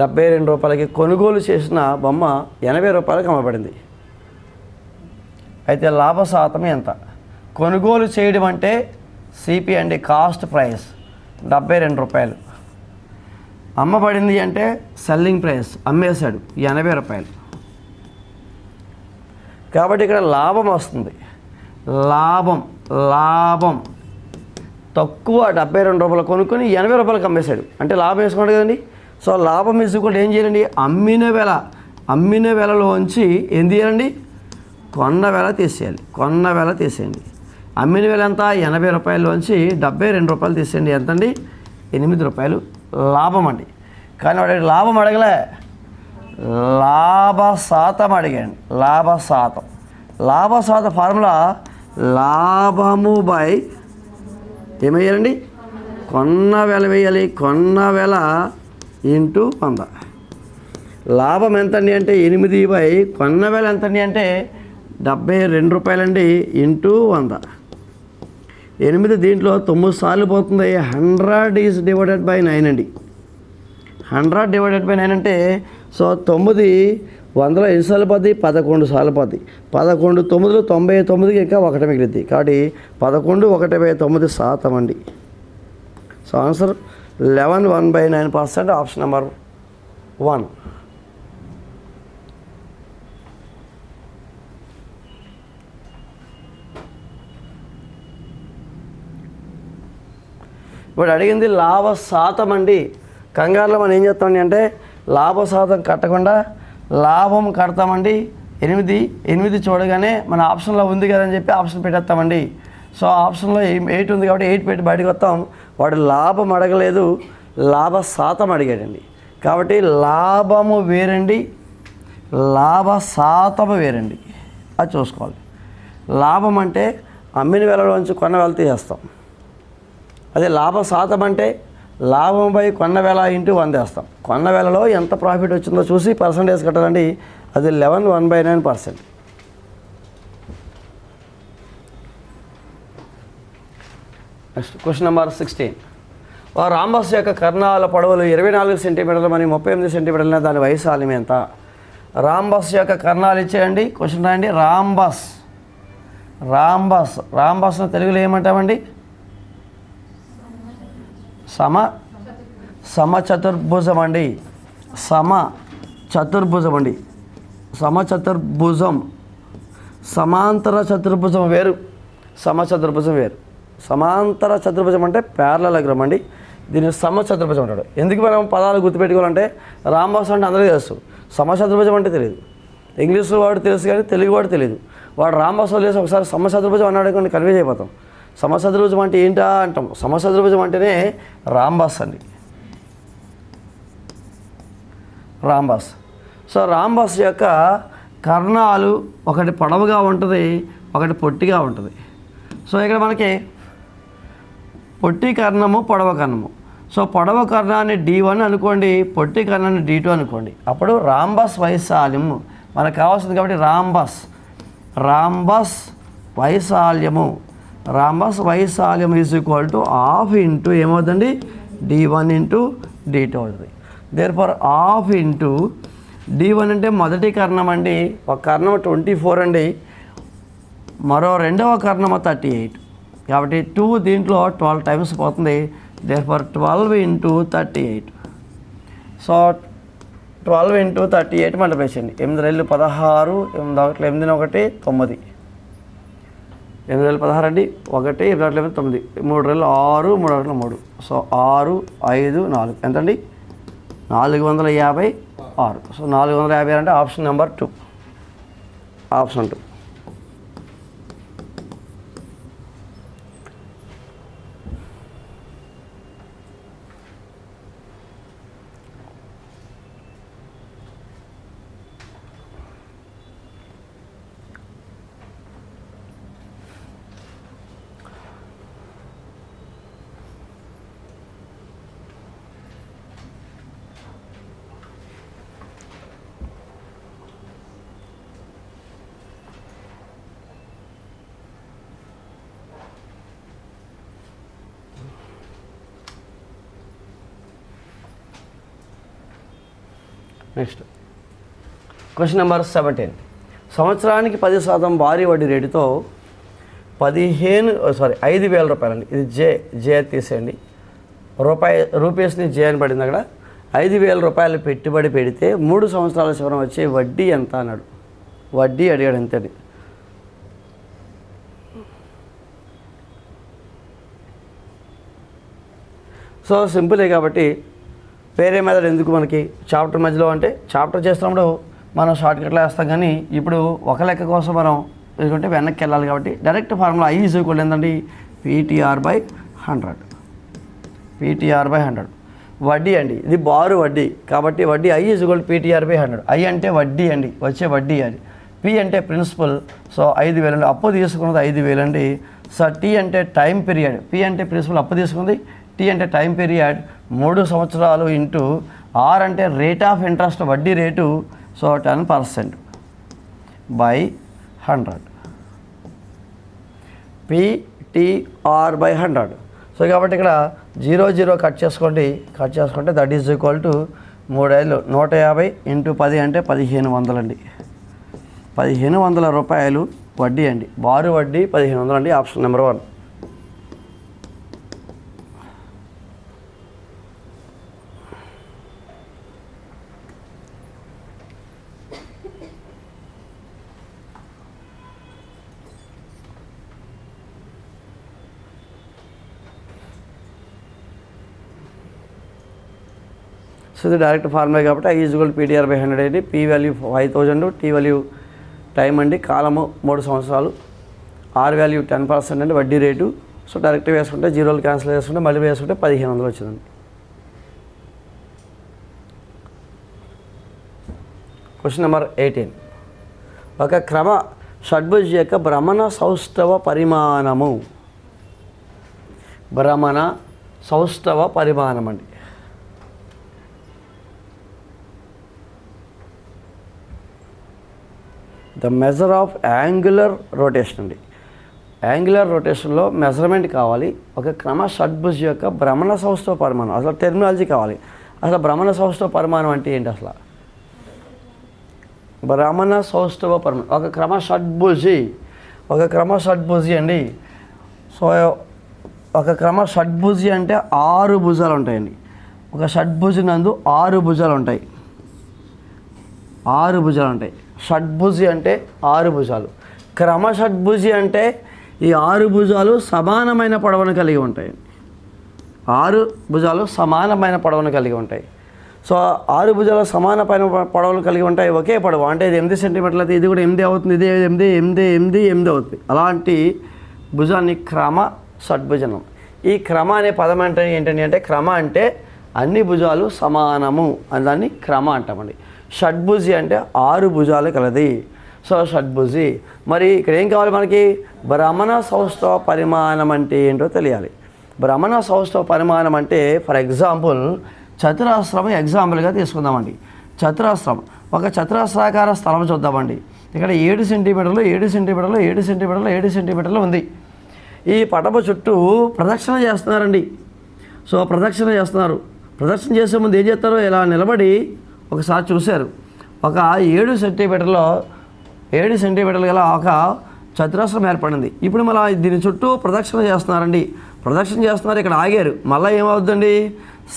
72 రూపాయలకి కొనుగోలు చేసిన బొమ్మ 80 రూపాయలకు అమ్మబడింది. అయితే లాభ శాతం ఎంత? కొనుగోలు చేయడం అంటే సిపి అండి, కాస్ట్ ప్రైస్ 72 రూపాయలు. అమ్మబడింది అంటే సెల్లింగ్ ప్రైస్, అమ్మేశాడు 80 రూపాయలు. కాబట్టి ఇక్కడ లాభం వస్తుంది. లాభం తక్కువ 72 రూపాయలు కొనుక్కొని 80 రూపాయలకు అమ్మేశాడు అంటే లాభం వేసుకోండి కదండి. సో లాభం వేసుకుంటే ఏం చేయాలండి? అమ్మిన వెలలోంచి ఏం తీయాలండి? కొన్న వెల తీసేయాలి. తీసేయండి. అమ్మిన వెల ఎంత? 80 రూపాయలలోంచి 72 రూపాయలు తీసేయండి. ఎంతండి? 8 రూపాయలు లాభం అండి. కానీ వాడు లాభం అడగలే, లాభ శాతం అడిగాడు. లాభ శాత ఫార్ములా లాభము బై ఏమయ్యాలండి? కొన్న వెల వేయాలి. కొన్న వెల ఇంటూ 100. లాభం ఎంతండి అంటే 8 కొన్న వెల ఎంతండి అంటే 72 రూపాయలండి ఇంటూ 100. 8 దీంట్లో 9 సార్లు పోతుంది. 100 ఈజ్ డివైడెడ్ బై 9 అండి. 100 డివైడెడ్ బై 9 అంటే సో 9 100లో ఎన్ని సార్లు పోద్ది? 11 సార్లు పోద్ది. 11 9లో 99కి ఇంకా 1 మిగిలిద్ది. కాబట్టి 11 1/9 శాతం అండి. So answer 11/9%. Option number 1. ఇప్పుడు అడిగింది లాభ శాతం అండి. కంగారులో మనం ఏం చేస్తామండి అంటే లాభ శాతం కట్టకుండా లాభం కడతామండి. 8 చూడగానే మన ఆప్షన్లో ఉంది కదని చెప్పి ఆప్షన్ పెట్టేస్తామండి. సో ఆప్షన్లో 8 ఉంది కాబట్టి 8 పెట్టి బయటకు వస్తాం. వాడు లాభం అడగలేదు, లాభ శాతం అడిగాడండి. కాబట్టి లాభము వేరండి, లాభ శాతము వేరండి. అది చూసుకోవాలి. లాభం అంటే అమ్మిన వెలలోంచి కొన్న వెల తీసేస్తాం. అదే లాభ శాతం అంటే లాభం బై కొన్న వెల ఇంటూ 100 వేస్తాం. కొన్న వెలలో ఎంత ప్రాఫిట్ వచ్చిందో చూసి పర్సంటేజ్ కట్టాలండి. అది 11/9%. Next question number 16. రాంబస్ యొక్క కర్ణాల పొడవులు 24 సెంటీమీటర్లు మరియు 38 సెంటీమీటర్లు. దాని వైశాల్యం ఎంత? రాంబస్ యొక్క కర్ణాలు ఇచ్చేయండి. క్వశ్చన్ రాయండి. రాంబస్ను తెలుగులో ఏమంటామండి? సమచతుర్భుజం అండి. సమచతుర్భుజం. సమాంతర చతుర్భుజం వేరు, సమచతుర్భుజం వేరు. సమాంతర చతుర్భుజం అంటే ప్యారలలోగ్రామ్ అండి. దీన్ని సమచతుర్భుజం అంటాడు. ఎందుకు మనం పదాలు గుర్తుపెట్టుకోవాలంటే రాంబస్ అంటే అందరికీ తెలుసు, సమచతుర్భుజం అంటే తెలియదు. ఇంగ్లీష్ వాడు తెలుసు కానీ తెలుగు వాడు తెలియదు. వాడు రాంబస్ వదిలేసి ఒకసారి సమచతుర్భుజం అన్నాడు కొన్ని కన్వే అయిపోతాం. సమచతుర్భుజం అంటే ఏంటా అంటాం. సమచతుర్భుజం అంటేనే రాంబస్ అండి. రాంబస్. సో రాంబస్ యొక్క కర్ణాలు ఒకటి పొడవుగా ఉంటుంది, ఒకటి పొట్టిగా ఉంటుంది. సో ఇక్కడ మనకి పొట్టి కర్ణము, పొడవ కర్ణము. సో పొడవ కర్ణాన్ని D1 అనుకోండి, పొట్టి కర్ణాన్ని D2 అనుకోండి. అప్పుడు రాంబస్ వైశాల్యం మనకు కావాల్సింది. కాబట్టి రాంబస్ వైశాల్యం ఈజ్ ఈక్వల్ టు ½ ఇంటూ ఏమవుతుంది? D1 ఇంటూ D2 అవుతుంది. దేర్ఫోర్ ½ ఇంటూ D1 అంటే మొదటి కర్ణం అండి, ఒక కర్ణం 24 అండి, మరో రెండవ కర్ణము 38. కాబట్టి 2 దీంట్లో 12 టైమ్స్ పోతుంది. Therefore 12 into 38. So 12 into 38 multiply చేయండి. 8 రెళ్ళు 16, 8 1 9, 9. 8 రెళ్ళు 16 అండి, 1 8 9, 9. 3 రెళ్ళు 6, 3 1 3. సో 6 5 4 ఎంతండి? 456. సో 456 అంటే option number 2. Option 2. Next question number 17. సంవత్సరానికి 10% భారీ వడ్డీ రేటుతో 5,000 రూపాయలండి. ఇది జే తీసేయండి. రూపీస్ని జే అని పడింది అక్కడ. 5,000 రూపాయలు పెట్టుబడి పెడితే 3 సంవత్సరాల చివర వచ్చే వడ్డీ ఎంత అన్నాడు. వడ్డీ అడిగాడు ఎంతని. సో సింపులే కాబట్టి వేరే మెథడ్ ఎందుకు మనకి చాప్టర్ మధ్యలో అంటే చాప్టర్ చేస్తున్నప్పుడు మనం షార్ట్కట్లో వేస్తాం. కానీ ఇప్పుడు ఒక లెక్క కోసం మనం ఎందుకంటే వెనక్కి వెళ్ళాలి కాబట్టి direct formula I is equal ఏంటండి? PTR/100. వడ్డీ అండి, ఇది బారు వడ్డీ కాబట్టి వడ్డీ I is equal PTR/100. I అంటే వడ్డీ అండి, వచ్చే వడ్డీ అది. P అంటే ప్రిన్సిపల్. సో 5,000 అండి, అప్పు తీసుకున్నది 5,000 అండి. సో T అంటే టైం పీరియడ్. P అంటే ప్రిన్సిపల్, అప్పు తీసుకుంది. T అంటే టైం పీరియడ్ 3 సంవత్సరాలు ఇంటూ R అంటే రేట్ ఆఫ్ ఇంట్రెస్ట్, వడ్డీ rate. So 10% by 100. PTR/100. So కాబట్టి ఇక్కడ 0 కట్ చేసుకుంటే that is equal to 3 150 into 10 అంటే 1,500 అండి. 1,500 రూపాయలు వడ్డీ అండి, బారు వడ్డీ 1,500 అండి. Option number 1. సో ఇది డైరెక్ట్ ఫార్ములా కాబట్టి I ఈజ్ ఈక్వల్ PTR/100 అండి. P value 5,000, T value time అండి, కాలము 3 సంవత్సరాలు, R వాల్యూ 10% అండి, వడ్డీ రేటు. సో డైరెక్ట్ వేసుకుంటే 0 క్యాన్సిల్ చేసుకుంటే మళ్ళీ వేసుకుంటే 1,500 వచ్చిందండి. Question number 18. ఒక క్రమ షడ్భుజ యొక్క భ్రమణ సౌష్ఠవ పరిమాణము. అండి. The measure of angular rotation అండి. యాంగులర్ రొటేషన్లో మెజర్మెంట్ కావాలి. ఒక క్రమ షడ్భుజ యొక్క భ్రమణ సౌష్ఠవ పరిమాణం. అసలు టెర్మినాలజీ కావాలి. అసలు భ్రమణ సౌష్ఠవ పరిమాణం అంటే ఏంటి? అసలు భ్రమణ సౌష్ఠవ పరిమాణం ఒక క్రమ షడ్భుజి అండి. సో ఒక క్రమ షడ్భుజి అంటే 6 భుజాలు ఉంటాయండి. ఒక షడ్భుజి నందు 6 భుజాలు ఉంటాయి. 6 భుజాలు ఉంటాయి. షడ్భుజి అంటే 6 భుజాలు. క్రమ షడ్భుజి అంటే ఈ 6 భుజాలు సమానమైన పొడవును కలిగి ఉంటాయి. 6 భుజాలు సమానమైన పొడవును కలిగి ఉంటాయి. సో 6 భుజాలు సమానమైన పొడవులు కలిగి ఉంటాయి. ఒకే పొడవు అంటే ఇది 8 సెంటీమీటర్లు అయితే ఇది కూడా 8 అవుతుంది. ఇది 8 అవుతుంది. అలాంటి భుజాన్ని క్రమ షడ్భుజనం. ఈ క్రమ అనే పదం అంటే ఏంటండి అంటే క్రమ అంటే అన్ని భుజాలు సమానము అని దాన్ని క్రమ అంటామండి. షడ్భుజి అంటే 6 భుజాలు కలది. సో షడ్భుజి. మరి ఇక్కడ ఏం కావాలి మనకి? భ్రమణ సౌష్ఠవ పరిమాణం అంటే ఏంటో తెలియాలి. భ్రమణ సౌష్ఠవ పరిమాణం అంటే ఫర్ ఎగ్జాంపుల్ చతురాస్రం ఎగ్జాంపుల్గా తీసుకుందామండి. చతురాస్రం ఒక చతురాస్రాకార స్థలం చూద్దామండి. ఇక్కడ 7 సెంటీమీటర్లు 7 సెంటీమీటర్లు 7 సెంటీమీటర్లు 7 సెంటీమీటర్లు ఉంది. ఈ పటపు చుట్టూ ప్రదక్షిణ చేస్తున్నారండి. సో ప్రదక్షిణ చేస్తున్నారు. ప్రదక్షిణ చేసే ముందు ఏం చేస్తారో ఇలా నిలబడి ఒకసారి చూశారు. ఒక 7 సెంటీమీటర్లు గల ఒక చతురస్రం ఏర్పడింది. ఇప్పుడు మళ్ళీ దీని చుట్టూ ప్రదక్షిణ చేస్తున్నారండి. ప్రదక్షిణ చేస్తున్నారు. ఇక్కడ ఆగారు. మళ్ళీ ఏమవుతుందండి?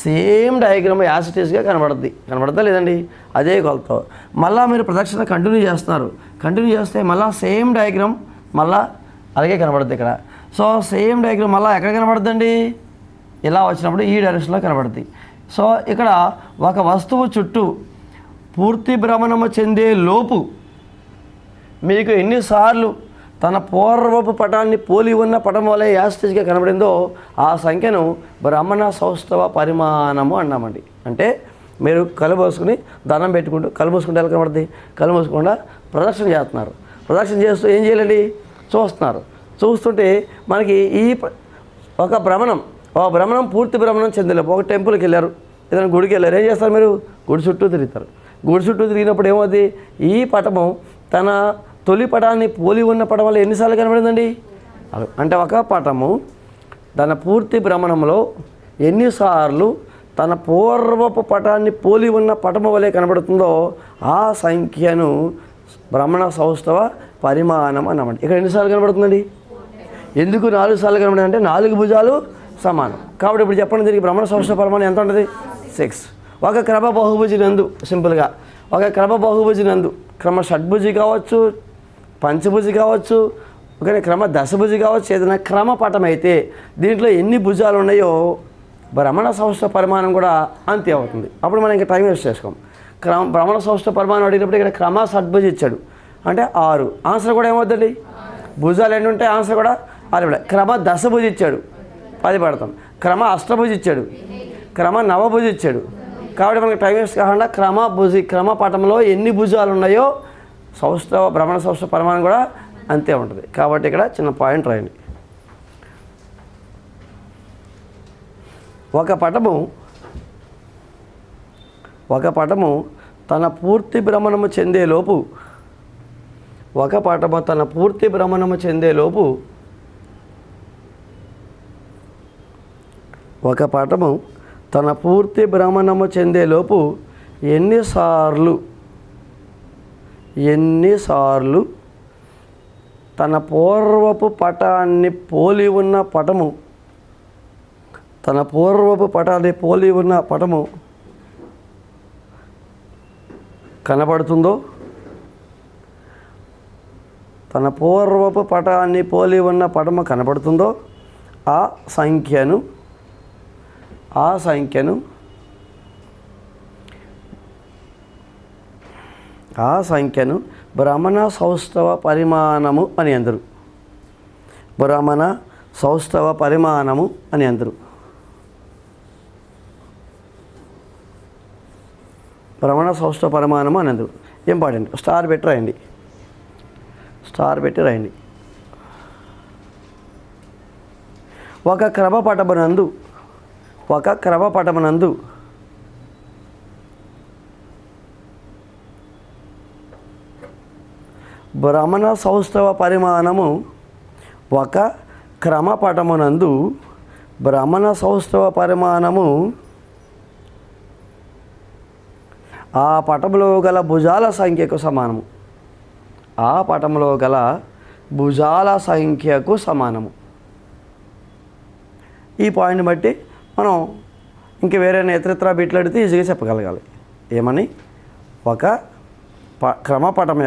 సేమ్ డయాగ్రామ్ యాసిటీస్గా కనబడుతుందా లేదండి? అదే కొలతో మళ్ళీ మీరు ప్రదక్షిణ కంటిన్యూ చేస్తున్నారు. కంటిన్యూ చేస్తే మళ్ళీ సేమ్ డయాగ్రామ్ మళ్ళీ అలాగే కనబడుతుంది ఇక్కడ. సో సేమ్ డయాగ్రామ్ మళ్ళీ ఎక్కడ కనబడుతుందండి? ఇలా వచ్చినప్పుడు ఈ డైరెక్షన్లో కనబడుతుంది. సో ఇక్కడ ఒక వస్తువు చుట్టూ పూర్తి భ్రమణము చెందే లోపు మీకు ఎన్నిసార్లు తన పూర్వపు పటాన్ని పోలి ఉన్న పటం వలె యాస్టేజ్గా కనబడిందో ఆ సంఖ్యను భ్రమణ సౌష్ఠవ పరిమాణము అన్నామండి. అంటే మీరు కళ్ళు పోసుకుని దండం పెట్టుకుంటూ కళ్ళు మూసుకుంటే ఎలా కనబడుతుంది? కళ్ళు మూసుకుండా ప్రదక్షిణ చేస్తున్నారు. ప్రదక్షిణ చేస్తూ ఏం చేయాలండి? చూస్తున్నారు. చూస్తుంటే మనకి ఈ ఒక భ్రమణం పూర్తి భ్రమణం చెందలేము. ఒక టెంపుల్కి వెళ్ళారు, ఏదైనా గుడికి వెళ్ళారు. ఏం చేస్తారు? మీరు గుడి చుట్టూ తిరుగుతారు. గుడి చుట్టూ తిరిగినప్పుడు ఏమవుతుంది? ఈ పటము తన తొలి పటాన్ని పోలి ఉన్న పటం వల్ల ఎన్నిసార్లు కనబడిందండి? అంటే ఒక పటము తన పూర్తి భ్రమణంలో ఎన్నిసార్లు తన పూర్వపు పటాన్ని పోలి ఉన్న పటము వలె కనబడుతుందో ఆ సంఖ్యను భ్రమణ సౌష్ఠవ పరిమాణం అన్నమాట. ఇక్కడ ఎన్నిసార్లు కనబడుతుందండి? ఎందుకు 4 సార్లు కనబడింది అంటే 4 భుజాలు సమానం కాబట్టి. ఇప్పుడు చెప్పండి, దీనికి భ్రమణ సౌష్ఠవ పరిమాణం ఎంత ఉంటుంది? 6. ఒక క్రమ బహుభుజి నందు సింపుల్గా ఒక క్రమ బహుభుజి నందు క్రమ షడ్భుజి కావచ్చు, పంచభుజి కావచ్చు, ఒకనే క్రమ దశభుజి కావచ్చు, ఏదైనా క్రమ పటం అయితే దీంట్లో ఎన్ని భుజాలు ఉన్నాయో భ్రమణ సౌష్ఠవ పరిమాణం కూడా అంతే అవుతుంది. అప్పుడు మనం ఇంకా టైం వేస్ట్ చేసుకోం. భ్రమణ సౌష్ఠవ పరిమాణం అడిగినప్పుడు ఇక్కడ క్రమ షడ్భుజి ఇచ్చాడు అంటే 6. ఆన్సర్ కూడా ఏమవుతుంది? భుజాలు ఎన్ని ఉంటాయి? ఆన్సర్ కూడా 6. క్రమ దశభుజి ఇచ్చాడు 10 పడతాం. క్రమ అష్టభుజి ఇచ్చాడు, క్రమ నవభుజి ఇచ్చాడు. కాబట్టి మనకి టైం వేస్ట్ కాకుండా క్రమ పటంలో ఎన్ని భుజాలు ఉన్నాయో భ్రమణ సౌష్ఠవ పరిమాణం కూడా అంతే ఉంటుంది. కాబట్టి ఇక్కడ చిన్న పాయింట్ రాయండి. ఒక పటము తన పూర్తి భ్రమణము చెందేలోపు ఎన్నిసార్లు తన పూర్వపు పటాన్ని పోలి ఉన్న పటము కనబడుతుందో ఆ సంఖ్యను భ్రమణ సౌష్ఠవ పరిమాణము అని అందరు. భ్రమణ సౌష్ఠవ పరిమాణము అని అందరు. భ్రమణ సౌష్ఠవ పరిమాణము అని అందరు. ఇంపార్టెంట్. స్టార్ పెట్టి రాయండి. ఒక క్రమపటమునందు భ్రమణ సౌష్ఠవ పరిమాణము ఒక క్రమపటమునందు భ్రమణ సౌష్ఠవ పరిమాణము ఆ పటములో గల భుజాల సంఖ్యకు సమానము. ఆ పటములో గల భుజాల సంఖ్యకు సమానము. ఈ పాయింట్ని బట్టి మనం ఇంక వేరే ఇతరితర బిట్లు అడిగితే ఈజీగా చెప్పగలగాలి. ఏమని? ఒక క్రమపటం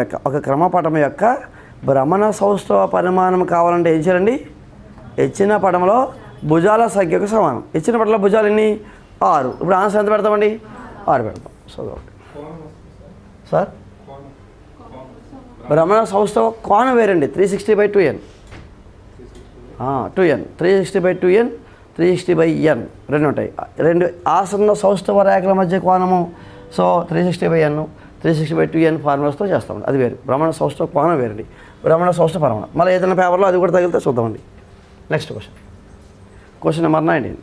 యొక్క భ్రమణ సౌష్ఠవ పరిమాణం కావాలంటే ఏం చేయాలండి? ఇచ్చిన పటంలో భుజాల సంఖ్యకు సమానం. ఇచ్చిన పటంలో భుజాలు ఎన్ని? 6. ఇప్పుడు ఆన్సర్ ఎంత పెడతామండి? 6 పెడతాం. సో సార్ భ్రమణ సౌష్ఠవ కోణం వేరండి. 360/2n 2n 360/2n 360/n రెండు ఉంటాయి. రెండు ఆసన్న సౌష్ఠవ రేఖల మధ్య కోణము. సో 360/n 360/2n ఫార్ములాస్తో చేస్తామండి. అది వేరు. భ్రమణ సౌష్ఠవ కోణం వేరండి. భ్రమణ సౌష్ఠవ పరిమాణం మళ్ళీ ఏదైనా పేపర్లో అది కూడా తగిలితే చూద్దామండి. Next question number 19.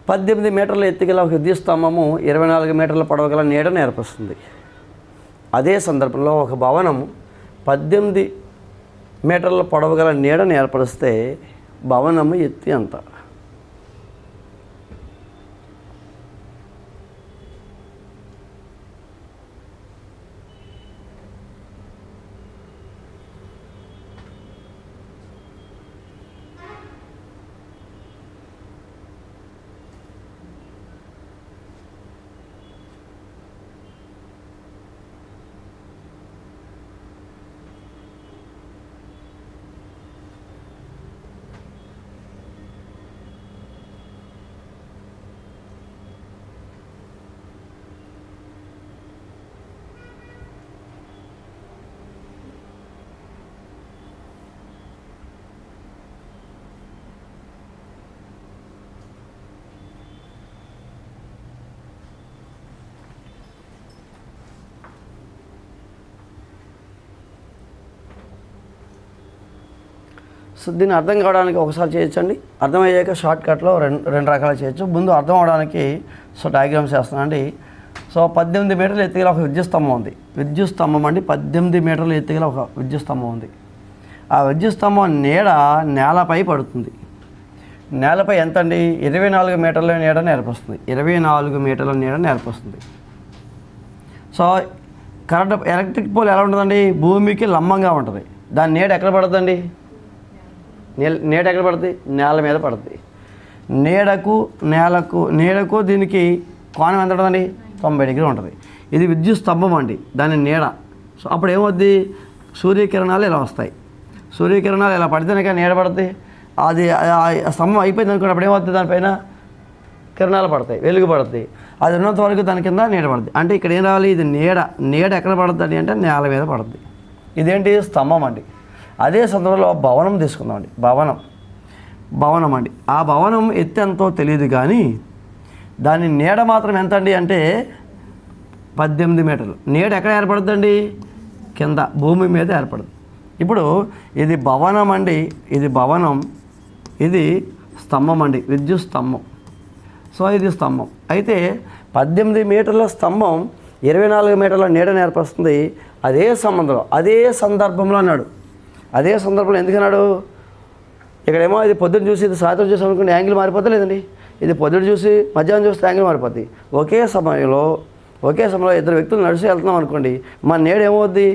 పద్దెనిమిది మీటర్ల ఎత్తుగల ఒక విద్యుత్ స్తంభము 24 మీటర్ల పొడవు గల నీడను ఏర్పరుస్తుంది. అదే సందర్భంలో ఒక భవనం 18 మీటర్ల పొడవు గల నీడను ఏర్పరిస్తే భవనము ఎత్తు ఎంత? సో దీన్ని అర్థం కావడానికి ఒకసారి చేయొచ్చండి. అర్థమయ్యాక షార్ట్ కట్లో రెండు రకాలు చేయొచ్చు. ముందు అర్థం అవడానికి డయాగ్రామ్స్ చేస్తున్నాను అండి. సో 18 మీటర్ల ఎత్తుగల ఒక విద్యుత్ స్తంభం ఉంది. విద్యుత్ స్తంభం అండి 18 మీటర్ల ఎత్తుగల ఒక విద్యుత్ స్తంభం ఉంది. ఆ విద్యుత్ స్తంభం నీడ నేలపై పడుతుంది. నేలపై ఎంత అండి? 24 మీటర్ల నీడని ఏర్పరుస్తుంది. 24 మీటర్ల నీడని ఏర్పరుస్తుంది. సో ఎలక్ట్రిక్ పోల్ ఎలా ఉంటుందండి? భూమికి లంబంగా ఉంటుంది. దాని నీడ ఎక్కడ పడుతుందండి? నీడ ఎక్కడ పడుతుంది? నేల మీద పడుతుంది. నీడకు దీనికి కోణం ఎంత ఉంటుందండి? 90 డిగ్రీలు ఉంటుంది. ఇది విద్యుత్ స్తంభం అండి, దాని నీడ. సో అప్పుడు ఏమవుద్ది? సూర్యకిరణాలు ఇలా వస్తాయి. సూర్యకిరణాలు ఇలా పడితేనే కానీ నీడ పడుతుంది. అది స్తంభం అయిపోయింది అనుకోండి, అప్పుడు ఏమవుతుంది? దానిపైన కిరణాలు పడతాయి, వెలుగు పడుతుంది. అది ఉన్నంత వరకు దాని కింద నీడ పడుతుంది. అంటే ఇక్కడ ఏం రావాలి? ఇది నీడ ఎక్కడ పడుతుంది అంటే నేల మీద పడుతుంది. ఇదేంటి? స్తంభం అండి. అదే సందర్భంలో భవనం తీసుకుందామండి. భవనం అండి. ఆ భవనం ఎత్తు ఎంతో తెలియదు కానీ దాని నీడ మాత్రం ఎంత అండి అంటే 18 మీటర్లు. నీడ ఎక్కడ ఏర్పడుతుందండి? కింద భూమి మీద ఏర్పడుతుంది. ఇప్పుడు ఇది భవనం అండి, ఇది భవనం, ఇది స్తంభం అండి, విద్యుత్ స్తంభం. సో ఇది స్తంభం. అయితే 18 మీటర్ల స్తంభం 24 మీటర్ల నీడను ఏర్పరుస్తుంది. అదే సందర్భంలో అన్నాడు. అదే సందర్భంలో ఎందుకన్నాడు? ఇక్కడేమో ఇది పొద్దున్న చూసి ఇది సాయంత్రం చూసి అనుకుంటే యాంగిల్ మారిపోతే లేదండి. ఇది పొద్దున చూసి మధ్యాహ్నం చూస్తే యాంగిల్ మారిపోతుంది. ఒకే సమయంలో 2 వ్యక్తులు నడిచి వెళ్తున్నాం అనుకోండి, మన నీడ ఏమవుద్ది?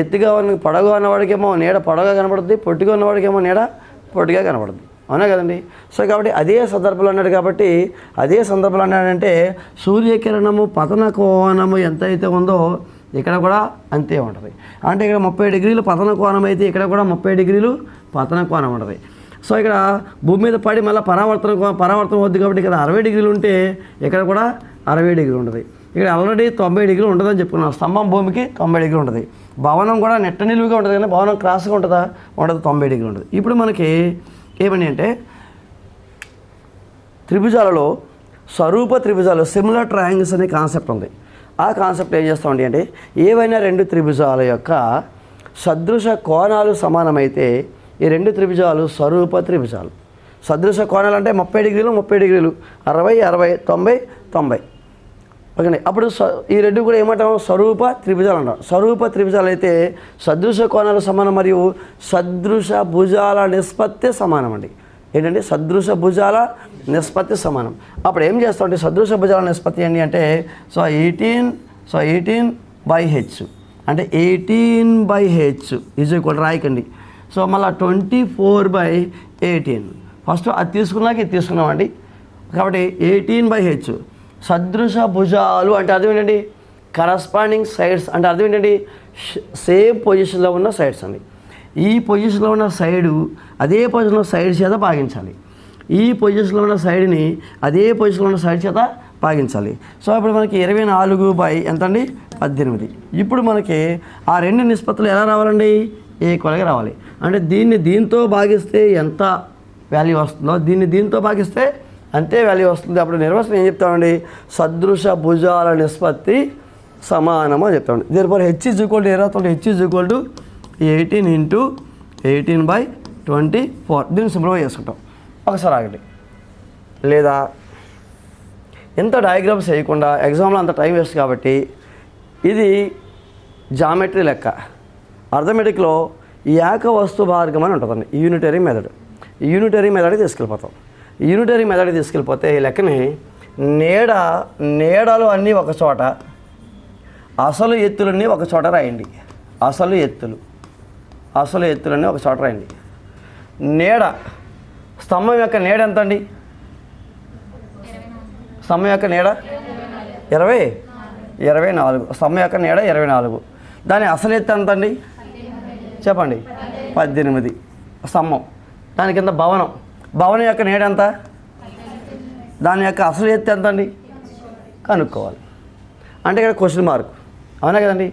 ఎత్తుగా పొడవుగా ఉన్నవాడికేమో నీడ పొడవుగా కనపడుతుంది, పొట్టిగా ఉన్నవాడికేమో నీడ పొట్టిగా కనపడుతుంది. అవునా కదండి? సో కాబట్టి అదే సందర్భంలో అన్నాడు. కాబట్టి అదే సందర్భంలో అన్నాడంటే సూర్యకిరణము పతన కోణము ఎంత అయితే ఉందో ఇక్కడ కూడా అంతే ఉంటుంది. అంటే ఇక్కడ 30 డిగ్రీలు పతన కోణం అయితే ఇక్కడ కూడా 30 డిగ్రీలు పతన కోణం ఉంటుంది. సో ఇక్కడ భూమి మీద పడి మళ్ళీ పరావర్తనం అవుద్ది. కాబట్టి ఇక్కడ 60 డిగ్రీలు ఉంటే ఇక్కడ కూడా 60 డిగ్రీలు ఉంటుంది. ఇక్కడ ఆల్రెడీ 90 డిగ్రీలు ఉంటుందని చెప్పుకున్నాం. స్తంభం భూమికి 90 డిగ్రీలు ఉంటుంది. భవనం కూడా నెట్ట నిలువుగా ఉంటుంది, కానీ భవనం క్రాస్గా ఉంటుందా? ఉండదు, 90 డిగ్రీలు ఉంటుంది. ఇప్పుడు మనకి ఏమని అంటే త్రిభుజాలలో స్వరూప త్రిభుజాలు, సిమిలర్ ట్రయాంగిల్స్ అనే కాన్సెప్ట్ ఉంది. ఆ కాన్సెప్ట్ ఏం చేస్తామండి అంటే ఏవైనా 2 త్రిభుజాల యొక్క సదృశ కోణాలు సమానమైతే ఈ 2 త్రిభుజాలు స్వరూప త్రిభుజాలు. సదృశ కోణాలు అంటే 30 డిగ్రీలు 30 డిగ్రీలు, 60 60 90 90. ఓకేనండి. అప్పుడు ఈ రెండు కూడా ఏమంటాం? స్వరూప త్రిభుజాలు అంటాం. స్వరూప త్రిభుజాలు అయితే సదృశ కోణాల సమానం మరియు సదృశ భుజాల నిష్పత్తి సమానం అండి. ఏంటంటే సదృశ భుజాల నిష్పత్తి సమానం. అప్పుడు ఏం చేస్తామంటే సదృశ భుజాల నిష్పత్తి ఏంటి అంటే 18/h అంటే 18/h ఈజ్ ఈక్వల్ రాయకండి. సో మళ్ళీ 24/18 ఫస్ట్ అది తీసుకున్నాక ఇది తీసుకున్నామండి. కాబట్టి 18/h సదృశ భుజాలు అంటే అర్థం ఏంటండి? కరస్పాండింగ్ సైడ్స్ అంటే అర్థం ఏంటండి? సేమ్ పొజిషన్లో ఉన్న సైడ్స్ అండి. ఈ పొజిషన్లో ఉన్న సైడు అదే పొజిషన్లో సైడ్ చేత భాగించాలి. ఈ పొజిషన్లో ఉన్న సైడ్ని అదే పొజిషన్లో ఉన్న సైడ్ చేత భాగించాలి. సో ఇప్పుడు మనకి 24 ఎంత అండి? 18. ఇప్పుడు మనకి ఆ రెండు నిష్పత్తులు ఎలా రావాలండి? ఈక్వల్గా రావాలి. అంటే దీన్ని దీంతో భాగిస్తే ఎంత వాల్యూ వస్తుందో దీన్ని దీంతో భాగిస్తే అంతే వాల్యూ వస్తుంది. అప్పుడు నిర్వచనం ఏం చెప్తామండి? సదృశ భుజాల నిష్పత్తి సమానము అని చెప్తామండి. దీనిపై h ఈజ్ ఈక్వల్ టు ఏ రాస్తాం? h is equal to 18 × 18/24. దీన్ని సింప్లిఫై చేసుకుంటాం. ఒకసారి ఆగండి. లేదా ఎంత డయాగ్రామ్స్ వేయకుండా ఎగ్జామ్లో అంత టైం వేస్ట్ కాబట్టి ఇది జామెట్రీ లెక్క. అర్థమెటిక్లో ఏక వస్తు మార్గం అని ఉంటుందండి. Unitary method. యూనిటరీ మెథడ్కి తీసుకెళ్ళిపోతాం. యూనిటరీ మెథడ్కి తీసుకెళ్ళిపోతే ఈ లెక్కని నీడలు అన్నీ ఒక చోట, అసలు ఎత్తులన్నీ ఒక చోట రాయండి. అసలు ఎత్తులన్నీ ఒక చోట రాయండి. నీడ స్తంభం యొక్క నీడ ఎంత అండి? స్తంభం యొక్క నీడ 24. స్తంభం యొక్క నీడ 24. దాని అసలు ఎత్తు ఎంత అండి? చెప్పండి. 18. స్తంభం. దాని కింద భవనం యొక్క నీడ ఎంత? దాని యొక్క అసలు ఎత్తు ఎంత అండి? కనుక్కోవాలి. అంటే ఇక్కడ క్వశ్చన్ మార్క్. అవునా కదండి?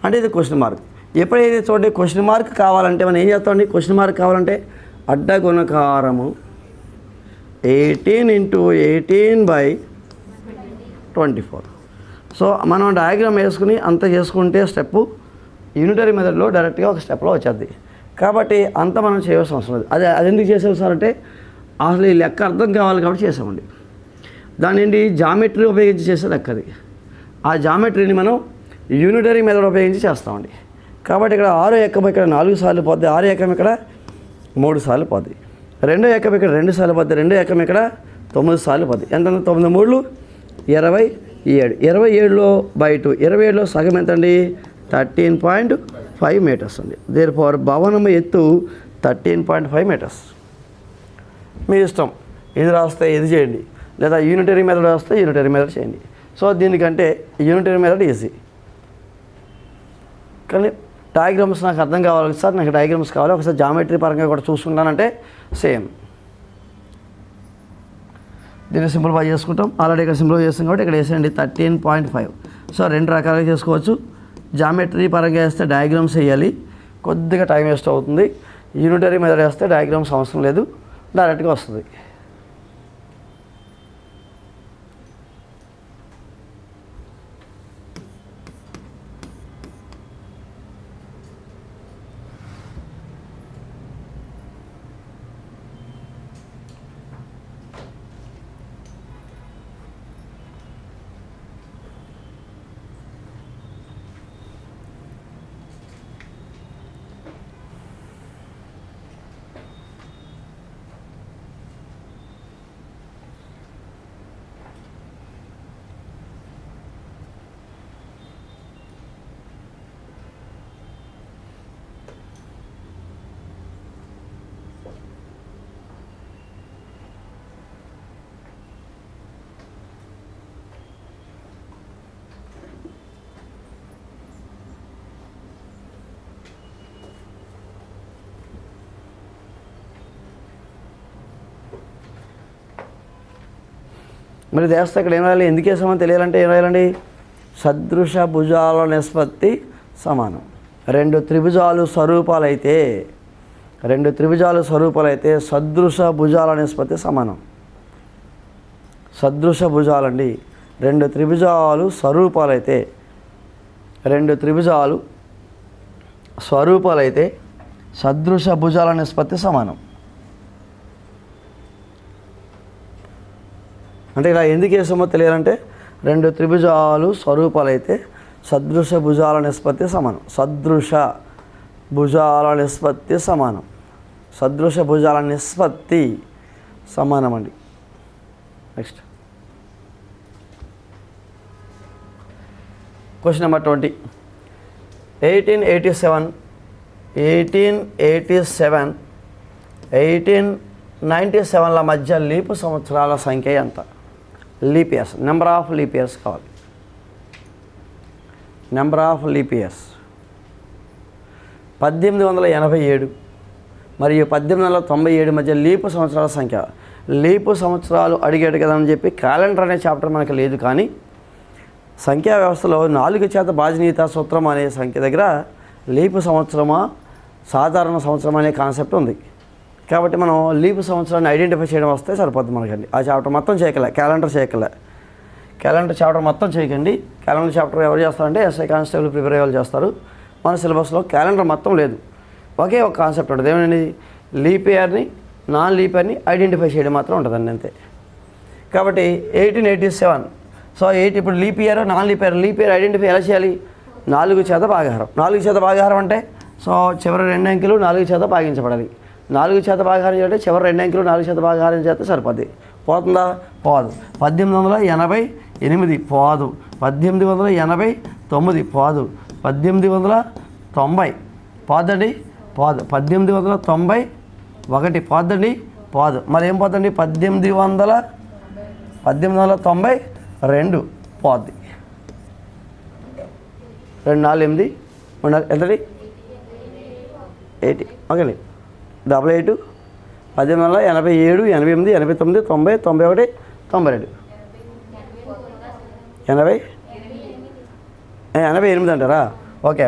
అంటే ఇది క్వశ్చన్ మార్క్. ఎప్పుడైతే చూడండి క్వశ్చన్ మార్క్ కావాలంటే మనం ఏం చేస్తామండి? క్వశ్చన్ మార్క్ కావాలంటే అడ్డగుణకారము 18 × 18/24. సో మనం డయాగ్రామ్ వేసుకుని అంత చేసుకుంటే స్టెప్పు యూనిటరీ మెథడ్లో డైరెక్ట్గా ఒక స్టెప్లో వచ్చేది. కాబట్టి అంత మనం చేయవలసిన అవసరం లేదు. అది ఎందుకు చేసాం సార్ అంటే అసలు ఈ లెక్క అర్థం కావాలి కాబట్టి చేసామండి. దాని ఏంటి? జామెట్రీ ఉపయోగించి చేసే లెక్క అది. ఆ జామెట్రీని మనం యూనిటరీ మెథడ్ ఉపయోగించి చేస్తామండి. కాబట్టి ఇక్కడ 6 ఎక్కం ఇక్కడ 4 సార్లు పోద్ది, 6 ఎక్కం ఇక్కడ 3 సార్లు పోద్ది, 2 ఎక్కం ఇక్కడ 2 సార్లు పోద్ది, 2 ఎక్కం ఇక్కడ 9 సార్లు పోద్ది. ఎంత? 9 3 27. 27/2 27లో సగం ఎంత అండి? 13.5 మీటర్స్ అండి. దేర్ఫోర్ భవనం ఎత్తు 13.5 మీటర్స్. మీ ఇష్టం. ఇది రాస్తే ఇది చేయండి, లేదా యూనిటరీ మెథడ్ రాస్తే యూనిటరీ మెథడ్ చేయండి. సో దీనికంటే యూనిటరీ మెథడ్ ఈజీ. కానీ డయాగ్రామ్స్ నాకు అర్థం కావాలి సార్, నాకు డయాగ్రామ్స్ కావాలి, ఒకసారి జామెట్రీ పరంగా కూడా చూసుకుంటానంటే సేమ్. దీన్ని సింప్లిఫై చేసుకుంటాం. ఆల్రెడీ ఇక్కడ సింప్లిఫై చేస్తాం కాబట్టి ఇక్కడ వేసేయండి 13.5. సో 2 రకాలుగా చేసుకోవచ్చు. జామెట్రీ పరంగా వేస్తే డయాగ్రామ్స్ వేయాలి, కొద్దిగా టైం వేస్ట్ అవుతుంది. యూనిటరీ మెథడ్ వేస్తే డయాగ్రామ్స్ అవసరం లేదు, డైరెక్ట్గా వస్తుంది. మరి దేవస్థ ఇక్కడ ఏం రాయాలి? ఎందుకు వేసామని తెలియాలంటే ఏం రాయాలండి? సదృశ భుజాల నిష్పత్తి సమానం. 2 త్రిభుజాలు స్వరూపాలైతే సదృశ భుజాల నిష్పత్తి సమానం. సదృశ భుజాలండి. 2 త్రిభుజాలు స్వరూపాలైతే సదృశ భుజాల నిష్పత్తి సమానం. అంటే ఇలా ఎందుకు వేసామో తెలియాలంటే 2 త్రిభుజాలు స్వరూపాలు అయితే సదృశ భుజాల నిష్పత్తి సమానం. సదృశ భుజాల నిష్పత్తి సమానం. సదృశ భుజాల నిష్పత్తి సమానం అండి. Next question number 20. 1897 మధ్య లీపు సంవత్సరాల సంఖ్య ఎంత? Leap years, number of leap years కావాలి. నెంబర్ ఆఫ్ లీప్ ఇయర్స్ 1887 మరియు 1897 మధ్య లీపు సంవత్సరాల సంఖ్య. లీపు సంవత్సరాలు అడిగాడు కదా అని చెప్పి క్యాలెండర్ అనే చాప్టర్ మనకు లేదు, కానీ సంఖ్యా వ్యవస్థలో 4 చేత బాధ్యనీయత సూత్రం అనే సంఖ్య దగ్గర లీపు సంవత్సరమా సాధారణ సంవత్సరం అనే కాన్సెప్ట్ ఉంది. కాబట్టి మనం లీపు సంవత్సరాన్ని ఐడెంటిఫై చేయడం వస్తే సరిపోద్ది మనకండి. ఆ చాప్టర్ మొత్తం చేయగలే, క్యాలెండర్ చేయగలే. క్యాలెండర్ చాప్టర్ మొత్తం చేయకండి. క్యాలెండర్ చాప్టర్ ఎవరు చేస్తారంటే ఎస్ఐ కానిస్టేబుల్ ప్రిపేర్ అయ్యే వాళ్ళు చేస్తారు. మన సిలబస్లో క్యాలెండర్ మొత్తం లేదు, ఒకే ఒక కాన్సెప్ట్ ఉంటుంది. ఏమని? లీప్ ఇయర్ని నాన్ లీప్ ఇయర్ని ఐడెంటిఫై చేయడం మాత్రం ఉంటుందండి, అంతే. కాబట్టి 1887. సో ఇప్పుడు leap year non leap year. Leap year identify ఎలా చేయాలి? 4 చేత భాగాహారం. 4 చేత భాగాహారం అంటే సో చివరి 2 అంకెలు 4 చేత భాగించబడాలి. 4 చేత భాగాహారం చేయాలంటే చివరి 2 అంకెలు 4 చేత భాగాహారం చేస్తే సరిపోద్ది. పోతుందా? పోదు. 1888 పోదు. 1889 పోదు. 1890 పోదండి, పోదు. 1891 పోదండి, పోదు. మరి ఏం పోతండి? 1892 పోద్ది. 2 4 8 ఎంతది? 80. ఓకేండి. 88 1887 88 89 90 91 92 88 అంటారా? ఓకే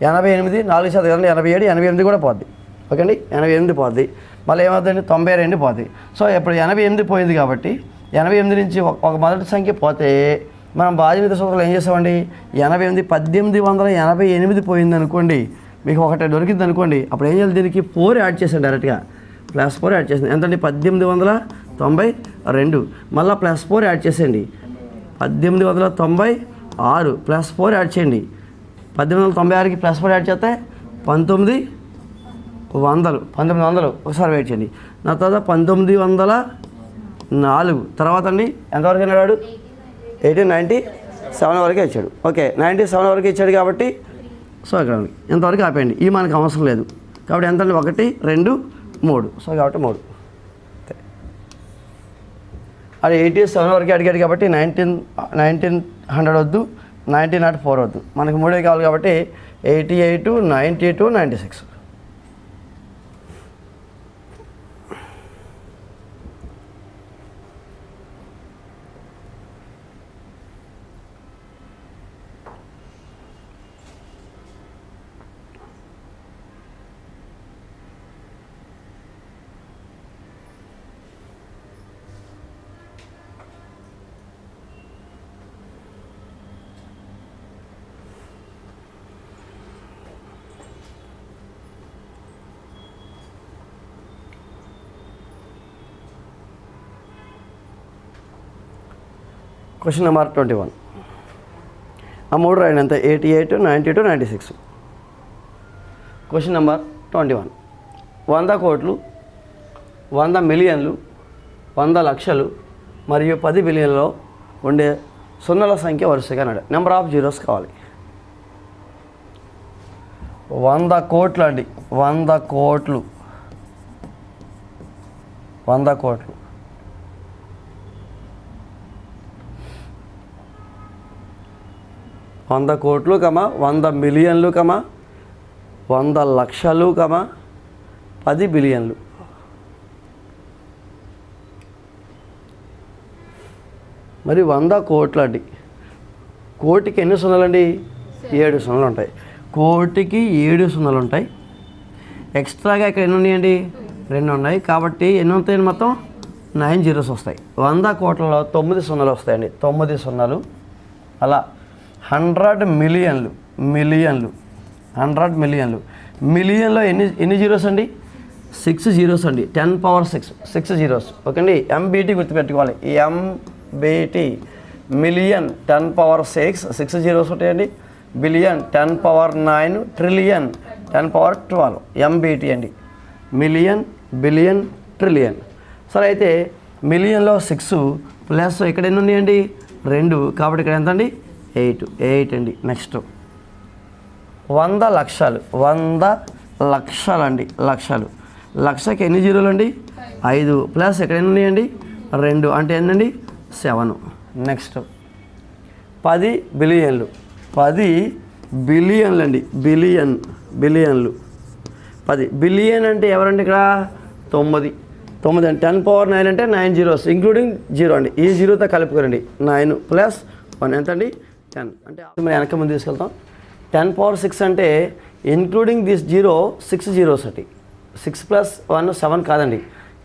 88 4 శాతం కదండి. 87 88 కూడా పోద్ది. ఓకే అండి, 88 పోద్ది. మళ్ళీ ఏమవుతుందండి? 92 పోద్ది. సో ఇప్పుడు 88 పోయింది కాబట్టి 88 నుంచి ఒక మొదటి సంఖ్య పోతే మనం బాధ్యత సూత్రాలు ఏం చేస్తామండి? 1888 పోయింది అనుకోండి, మీకు ఒకటే దొరికింది అనుకోండి, అప్పుడు ఏం చేయాలి? దీనికి 4 యాడ్ చేసాను డైరెక్ట్గా. +4 యాడ్ చేసింది. ఎంతండి? 1892. మళ్ళీ +4 యాడ్ చేసేయండి. 1896 +4 యాడ్ చేయండి. 1896కి +4 యాడ్ చేస్తే 1900. ఒకసారి వెయిట్ చేయండి. నా తర్వాత 1904 తర్వాత అండి ఎంతవరకు అన్నాడు? 1897 వరకే ఇచ్చాడు. ఓకే, 97 వరకు ఇచ్చాడు కాబట్టి సో ఇక్కడ ఎంతవరకు ఆపేయండి. ఈ మనకు అవసరం లేదు కాబట్టి ఎంత అండి? 1 2 3. సో కాబట్టి 3. అది 87 వరకు అడిగాడు కాబట్టి 1900 వద్దు, 1904 వద్దు. మనకు 3 కావాలి కాబట్టి 88 92 96. Question number 21. ఆ 3 రాయండి అంతే. 88 92 96. Question number 21. 100 కోట్లు, 100 మిలియన్లు, 100 లక్షలు మరియు 10 బిలియన్లలో ఉండే సున్నల సంఖ్య వరుసగా అన్నాడు. నెంబర్ ఆఫ్ జీరోస్ కావాలి. 100 కోట్లు అండి. 100 కోట్లు 100 కోట్లు 100 కోట్లు, 100 మిలియన్లు, 100 లక్షలు, 10 బిలియన్లు. మరి 100 కోట్లు అండి. కోటికి ఎన్ని సున్నాలండి? 7 సున్నాలు ఉంటాయి. కోటికి 7 సున్నాలు ఉంటాయి. ఎక్స్ట్రాగా ఇక్కడ ఎన్ని ఉన్నాయండి? 2 ఉన్నాయి. కాబట్టి ఎన్ని ఉంటాయండి? మొత్తం 9 జీరోస్ వస్తాయి. 100 కోట్లలో 9 సున్నాలు వస్తాయండి. 9 సున్నాలు. అలా 100 మిలియన్లు 100 మిలియన్లు. మిలియన్లో ఎన్ని జీరోస్ అండి? 6 జీరోస్ అండి. 10 పవర్ 6 జీరోస్. ఓకే అండి. ఎంబీటీ గుర్తుపెట్టుకోవాలి. ఎంబీటీ. మిలియన్ 10^6 6 జీరోస్ ఉంటాయండి. బిలియన్ 10^9, ట్రిలియన్ 10^12 ఎంబీటీ అండి. Million, billion, trillion. సరే అయితే మిలియన్లో 6 ప్లస్ ఇక్కడ ఎన్ని ఉన్నాయండి 2, కాబట్టి ఇక్కడ ఎంత అండి 8 అండి. నెక్స్ట్ 100 లక్షలు. 100 లక్షలు అండి. లక్షకి ఎన్ని జీరోలు అండి 5 ప్లస్ ఇక్కడ ఎన్ని ఉన్నాయండి 2 అంటే ఎన్నండి 7. నెక్స్ట్ 10 బిలియన్లు. 10 బిలియన్లు అండి. బిలియన్లు 10 బిలియన్ అంటే ఎవరండి ఇక్కడ 9 అంటే 10^9 అంటే 9 జీరోస్ ఇంక్లూడింగ్ 0 అండి. ఈ జీరోతో కలుపుకోరండి. 9 ప్లస్ 1 ఎంత అండి 10. అంటే మనం వెనక ముందు తీసుకెళ్తాం. 10^6 అంటే ఇంక్లూడింగ్ దిస్ 0 6 జీరోస్ అండి. 6 + 1 7 కాదండి.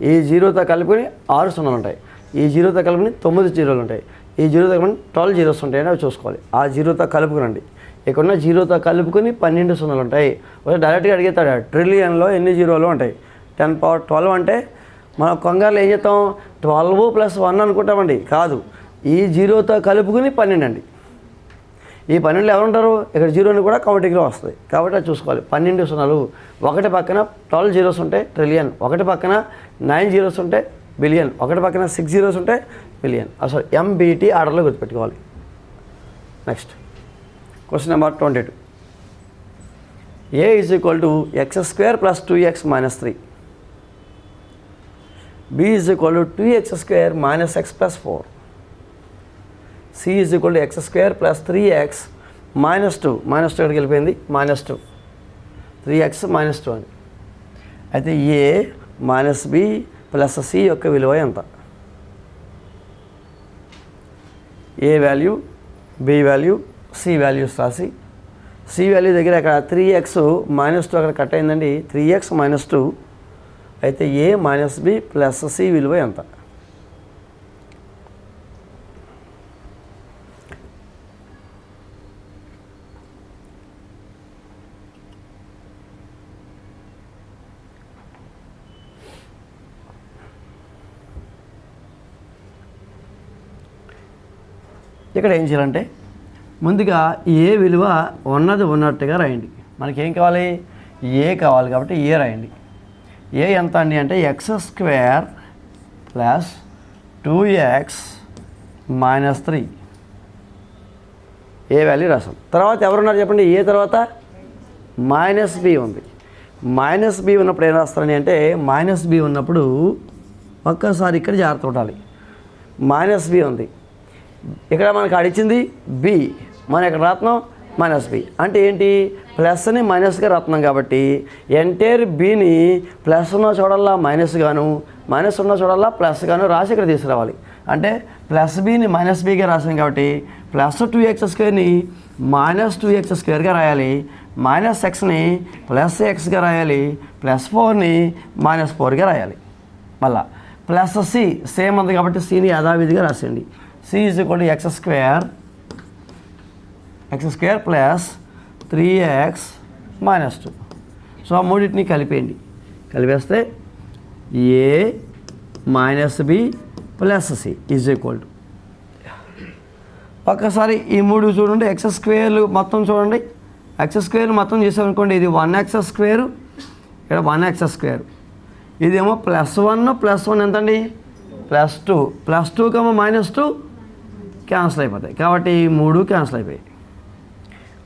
ఈ జీరోతో కలుపుకొని 6 సున్నాలు ఉంటాయి. ఈ జీరోతో కలుపుకొని 9 జీరోలు ఉంటాయి. ఈ జీరోతో కలుపుకొని 12 జీరోస్ ఉంటాయని అవి చూసుకోవాలి. ఆ జీరోతో కలుపుకునండి. ఇక్కడున్న జీరోతో కలుపుకొని 12 సున్నాలు ఉంటాయి. డైరెక్ట్గా అడిగేస్తాడు ట్రిలియన్లో ఎన్ని జీరోలు ఉంటాయి. 10^12 అంటే మనం కంగారులో ఏం చేస్తాం 12 + 1 అనుకుంటామండి. కాదు, ఈ జీరోతో కలుపుకుని 12 అండి. ఈ 12 ఎవరు ఉంటారు ఇక్కడ జీరోని కూడా కౌంటింగ్లో వస్తుంది. కాబట్టి అది చూసుకోవాలి. 12 సున్నాలు. ఒకటి పక్కన 12 జీరోస్ ఉంటే ట్రిలియన్, ఒకటి పక్కన 9 జీరోస్ ఉంటే బిలియన్, ఒకటి పక్కన 6 జీరోస్ ఉంటే బిలియన్. అసలు ఎంబీటీ ఆర్డర్లో గుర్తుపెట్టుకోవాలి. Next question number 22. A = x² + 2x - 3. B = 2x² - x + 4. C = x² + 3x - 2. -2 ఎక్కడికి వెళ్ళిపోయింది -2. 3x - 2 అని. అయితే A - B + C యొక్క విలువ ఎంత? A value, B value, C values రాసి C వాల్యూ దగ్గర అక్కడ 3x - 2 అక్కడ కట్ అయిందండి. 3x - 2 అయితే A - B + C విలువ ఎంత? ఇక్కడ ఏం చేయాలంటే ముందుగా ఏ విలువ ఉన్నట్టుగా రాయండి. మనకేం కావాలి ఏ కావాలి కాబట్టి ఏ రాయండి. ఏ ఎంత అండి అంటే x² + 2x - 3 ఏ వాల్యూ రాసాం. తర్వాత ఎవరున్నారు చెప్పండి. ఏ తర్వాత -b ఉంది. -b ఉన్నప్పుడు ఏం రాస్తారని అంటే -b ఉన్నప్పుడు ఒక్కసారి ఇక్కడ జాగ్రత్త ఉండాలి. -b ఉంది. ఇక్కడ మనకు అడిచింది b, మనం ఇక్కడ రాత్నం -b అంటే ఏంటి ప్లస్ని మైనస్గా రాత్నం కాబట్టి ఎంటైర్ bని ప్లస్ ఉన్న చోడల్లా మైనస్ గాను మైనస్ ఉన్న చోడల్లా ప్లస్ గాను రాసి ఇక్కడ తీసుకురావాలి. అంటే +bని -bగా రాసాం కాబట్టి +2x²ని -2x² రాయాలి, -xని +xగా రాయాలి, +4ని -4గా రాయాలి. మళ్ళా +c సేమ్ ఉంది కాబట్టి cని యథావిధిగా రాసేయండి. C = x² + 3x - 2. సో ఆ మూడింటిని కలిపేయండి. కలిపేస్తే A - B + C = ఒక్కసారి ఈ మూడు చూడండి. x² మొత్తం చూడండి. x² మొత్తం చేసామనుకోండి ఇది 1x², ఇక్కడ 1x², ఇదేమో +1 +1 ఎంతండి +2, +2, -2 క్యాన్సిల్ అయిపోతాయి. కాబట్టి ఈ 3 క్యాన్సిల్ అయిపోయాయి.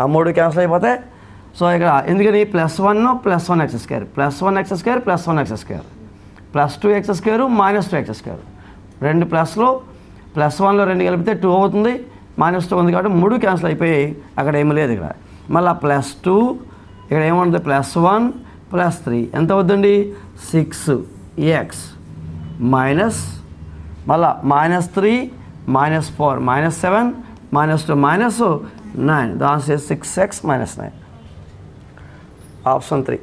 ఆ 3 క్యాన్సిల్ అయిపోతే సో ఇక్కడ ఎందుకని +1 +1x², +1x² +1x², +2x² -2x², 2 ప్లస్లో +1లో 2 కలిపితే 2 అవుతుంది, -2 ఉంది కాబట్టి 3 క్యాన్సిల్ అయిపోయి అక్కడ ఏమీ లేదు. ఇక్కడ మళ్ళీ +2, ఇక్కడ ఏముంటుంది +1 +3 ఎంత అవుతుందండి 6x మైనస్ మళ్ళా -3 -4 -7 -2 -9 దాని 6x - 9 ఆప్షన్ 3.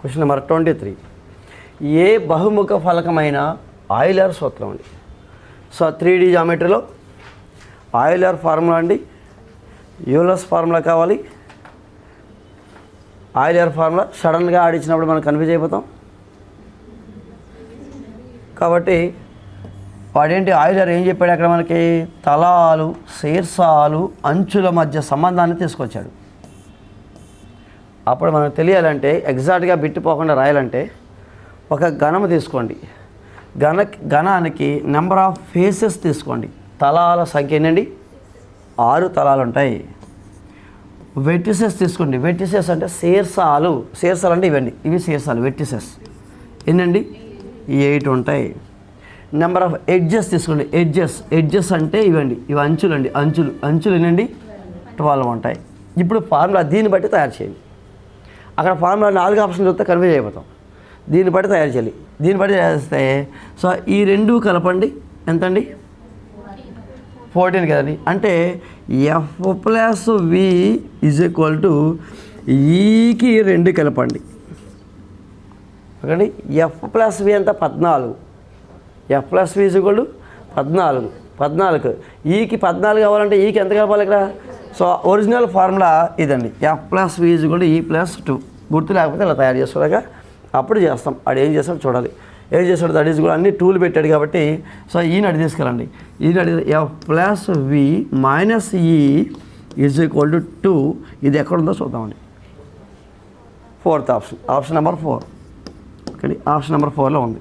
Question number 23. ఏ బహుముఖ ఫలకమైన ఆయిలర్ సూత్రం అండి. సో 3D జామెట్రీలో ఆయిలర్ ఫార్ములా అండి, యూలర్స్ ఫార్ములా కావాలి. ఆయిలర్ ఫార్ములా సడన్గా ఆడిచ్చినప్పుడు మనం కన్ఫ్యూజ్ అయిపోతాం. కాబట్టి వాడేంటి ఆయిలర్ ఏం చెప్పాడు అక్కడ మనకి, తలాలు శీర్షాలు అంచుల మధ్య సంబంధాన్ని తీసుకొచ్చాడు. అప్పుడు మనకు తెలియాలంటే ఎగ్జాక్ట్గా బిట్టుపోకుండా రాయాలంటే ఒక ఘనము తీసుకోండి, ఘనానికి నెంబర్ ఆఫ్ ఫేసెస్ తీసుకోండి. తలాల సంఖ్య ఏంటండి, 6 తలాలు ఉంటాయి. వెర్టిసెస్ తీసుకోండి, వెర్టిసెస్ అంటే శీర్షాలు అంటే ఇవండి, ఇవి శీర్షాలు. వెర్టిసెస్ ఎన్నండి, 8 ఉంటాయి. నెంబర్ ఆఫ్ ఎడ్జెస్ తీసుకోండి, ఎడ్జెస్ అంటే ఇవండి, ఇవి అంచులు అండి, అంచులు ఎన్నండి, 12 ఉంటాయి. ఇప్పుడు ఫార్ములా దీన్ని బట్టి తయారు చేయండి. అక్కడ ఫార్ములా 4 ఆప్షన్లు చూస్తే కన్ఫ్యూజ్ అయిపోతాం. దీన్ని బట్టి తయారు చేయాలి. దీన్ని బట్టి చేస్తే సో ఈ రెండు కలపండి, ఎంతండి, 14 కదండి. అంటే F+V = ఈకి 2 కలపండి. ఓకేండి. F+V ఎంత, 14. F+V = 14. ఈకి 14 కావాలంటే ఈకి ఎంత కలపాలి ఇక్కడ. సో ఒరిజినల్ ఫార్ములా ఇదండి, F+V = E+2. గుర్తు లేకపోతే ఇలా తయారు చేస్తాక అప్పుడు చేస్తాం. అది ఏం చేస్తాడు చూడాలి. ఏం చేస్తాడు, దట్ ఈస్ కూడా అన్ని టూల్ పెట్టాడు కాబట్టి సో ఈయన అడి తీసుకెళ్ళండి. F+V - E = 2. ఇది ఎక్కడుందో చూద్దామండి. 4th option, option number 4. Okay, option number 4లో ఉంది.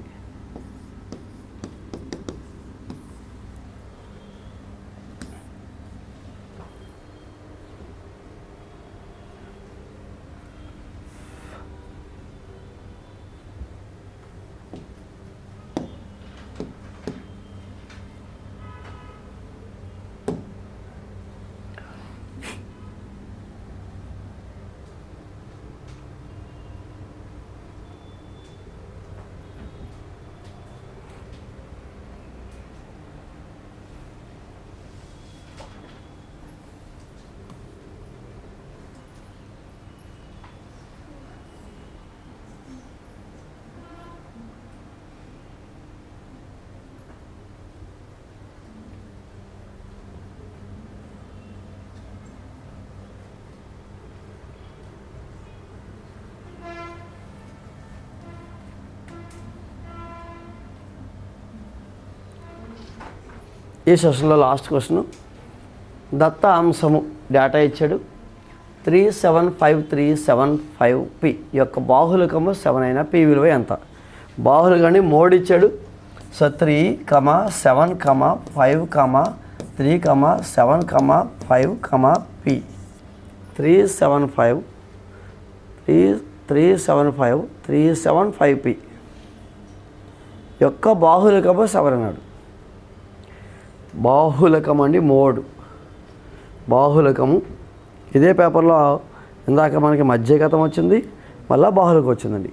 ఈ సెషన్లో లాస్ట్ క్వశ్చన్, దత్త అంశము డేటా ఇచ్చాడు. 375,375P యొక్క బాహుళకము 7 అయిన P విలువ ఎంత. బాహుళకాన్ని మోడ్ ఇచ్చాడు. సో 3, 7, 5, 3, 7, 5, P 375P యొక్క బాహుళకము 7 అన్నాడు. బాహుళకం అండి, మోడ్ బాహుళకము. ఇదే పేపర్లో ఇందాక మనకి మధ్యగతం వచ్చింది, మళ్ళీ బాహుళకం వచ్చిందండి.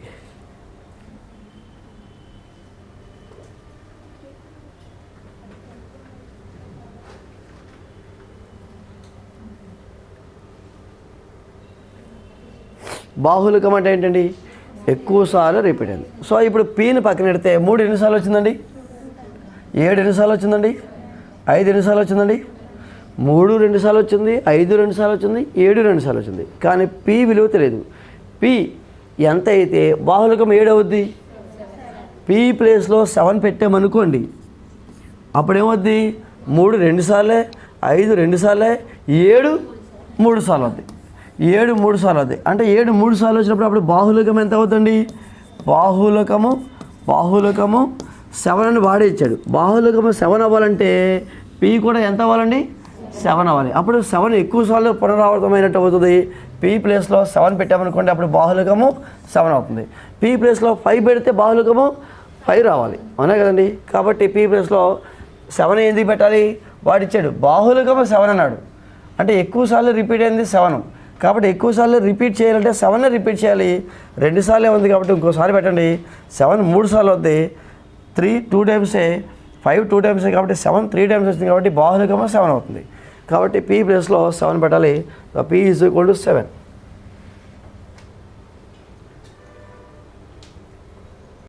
బాహుళకం అంటే ఏంటండి, ఎక్కువసార్లు రిపీట్ అయింది. సో ఇప్పుడు పీని పక్కన పెడితే 3 ఎన్నిసార్లు వచ్చిందండి, 7 ఎన్నిసార్లు వచ్చిందండి, 5 ఎన్నిసార్లు వచ్చిందండి, 3 2 సార్లు వచ్చింది, 5 2 సార్లు వచ్చింది, 7 2 సార్లు వచ్చింది. కానీ P విలువ తెలియదు. P ఎంత అయితే బాహుళకం 7 అవుద్ది. P ప్లేస్లో 7 పెట్టామనుకోండి, అప్పుడేమవుద్ది, 3 2 సార్లే, 5 2 సార్లే, 7 3 సార్లు అవుద్ది. 7 3 సార్లు అవుద్ది. అంటే 7 3 సార్లు వచ్చినప్పుడు అప్పుడు బాహుళకం ఎంత అవుతుందండి, బాహుళకము 7 అని వాడే ఇచ్చాడు. బాహుళకము 7 అవ్వాలంటే P కూడా ఎంత అవ్వాలండి, 7 అవ్వాలి. అప్పుడు 7 ఎక్కువ సార్లు పునరావృతమైనట్టు అవుతుంది. P ప్లేస్లో 7 పెట్టామనుకోండి, అప్పుడు బాహుళకము 7 అవుతుంది. P ప్లేస్లో 5 పెడితే బాహుళకము 5 రావాలి, అవునా కదండి. కాబట్టి P ప్లేస్లో 7 ఎందుకు పెట్టాలి, వాడిచ్చాడు. బాహుళకము 7 అన్నాడు అంటే ఎక్కువ సార్లు రిపీట్ అయింది 7. కాబట్టి ఎక్కువ సార్లు రిపీట్ చేయాలంటే 7 రిపీట్ చేయాలి. 2 సార్లే ఉంది కాబట్టి ఇంకోసారి పెట్టండి. 7 3 సార్లు అవుద్ది. 3 2 టైమ్సే, 5 2 టైమ్సే, కాబట్టి 7 3 టైమ్స్ వచ్చింది కాబట్టి బాహుళకము 7 అవుతుంది. కాబట్టి P ప్లేస్లో 7 పెట్టాలి. P = 7.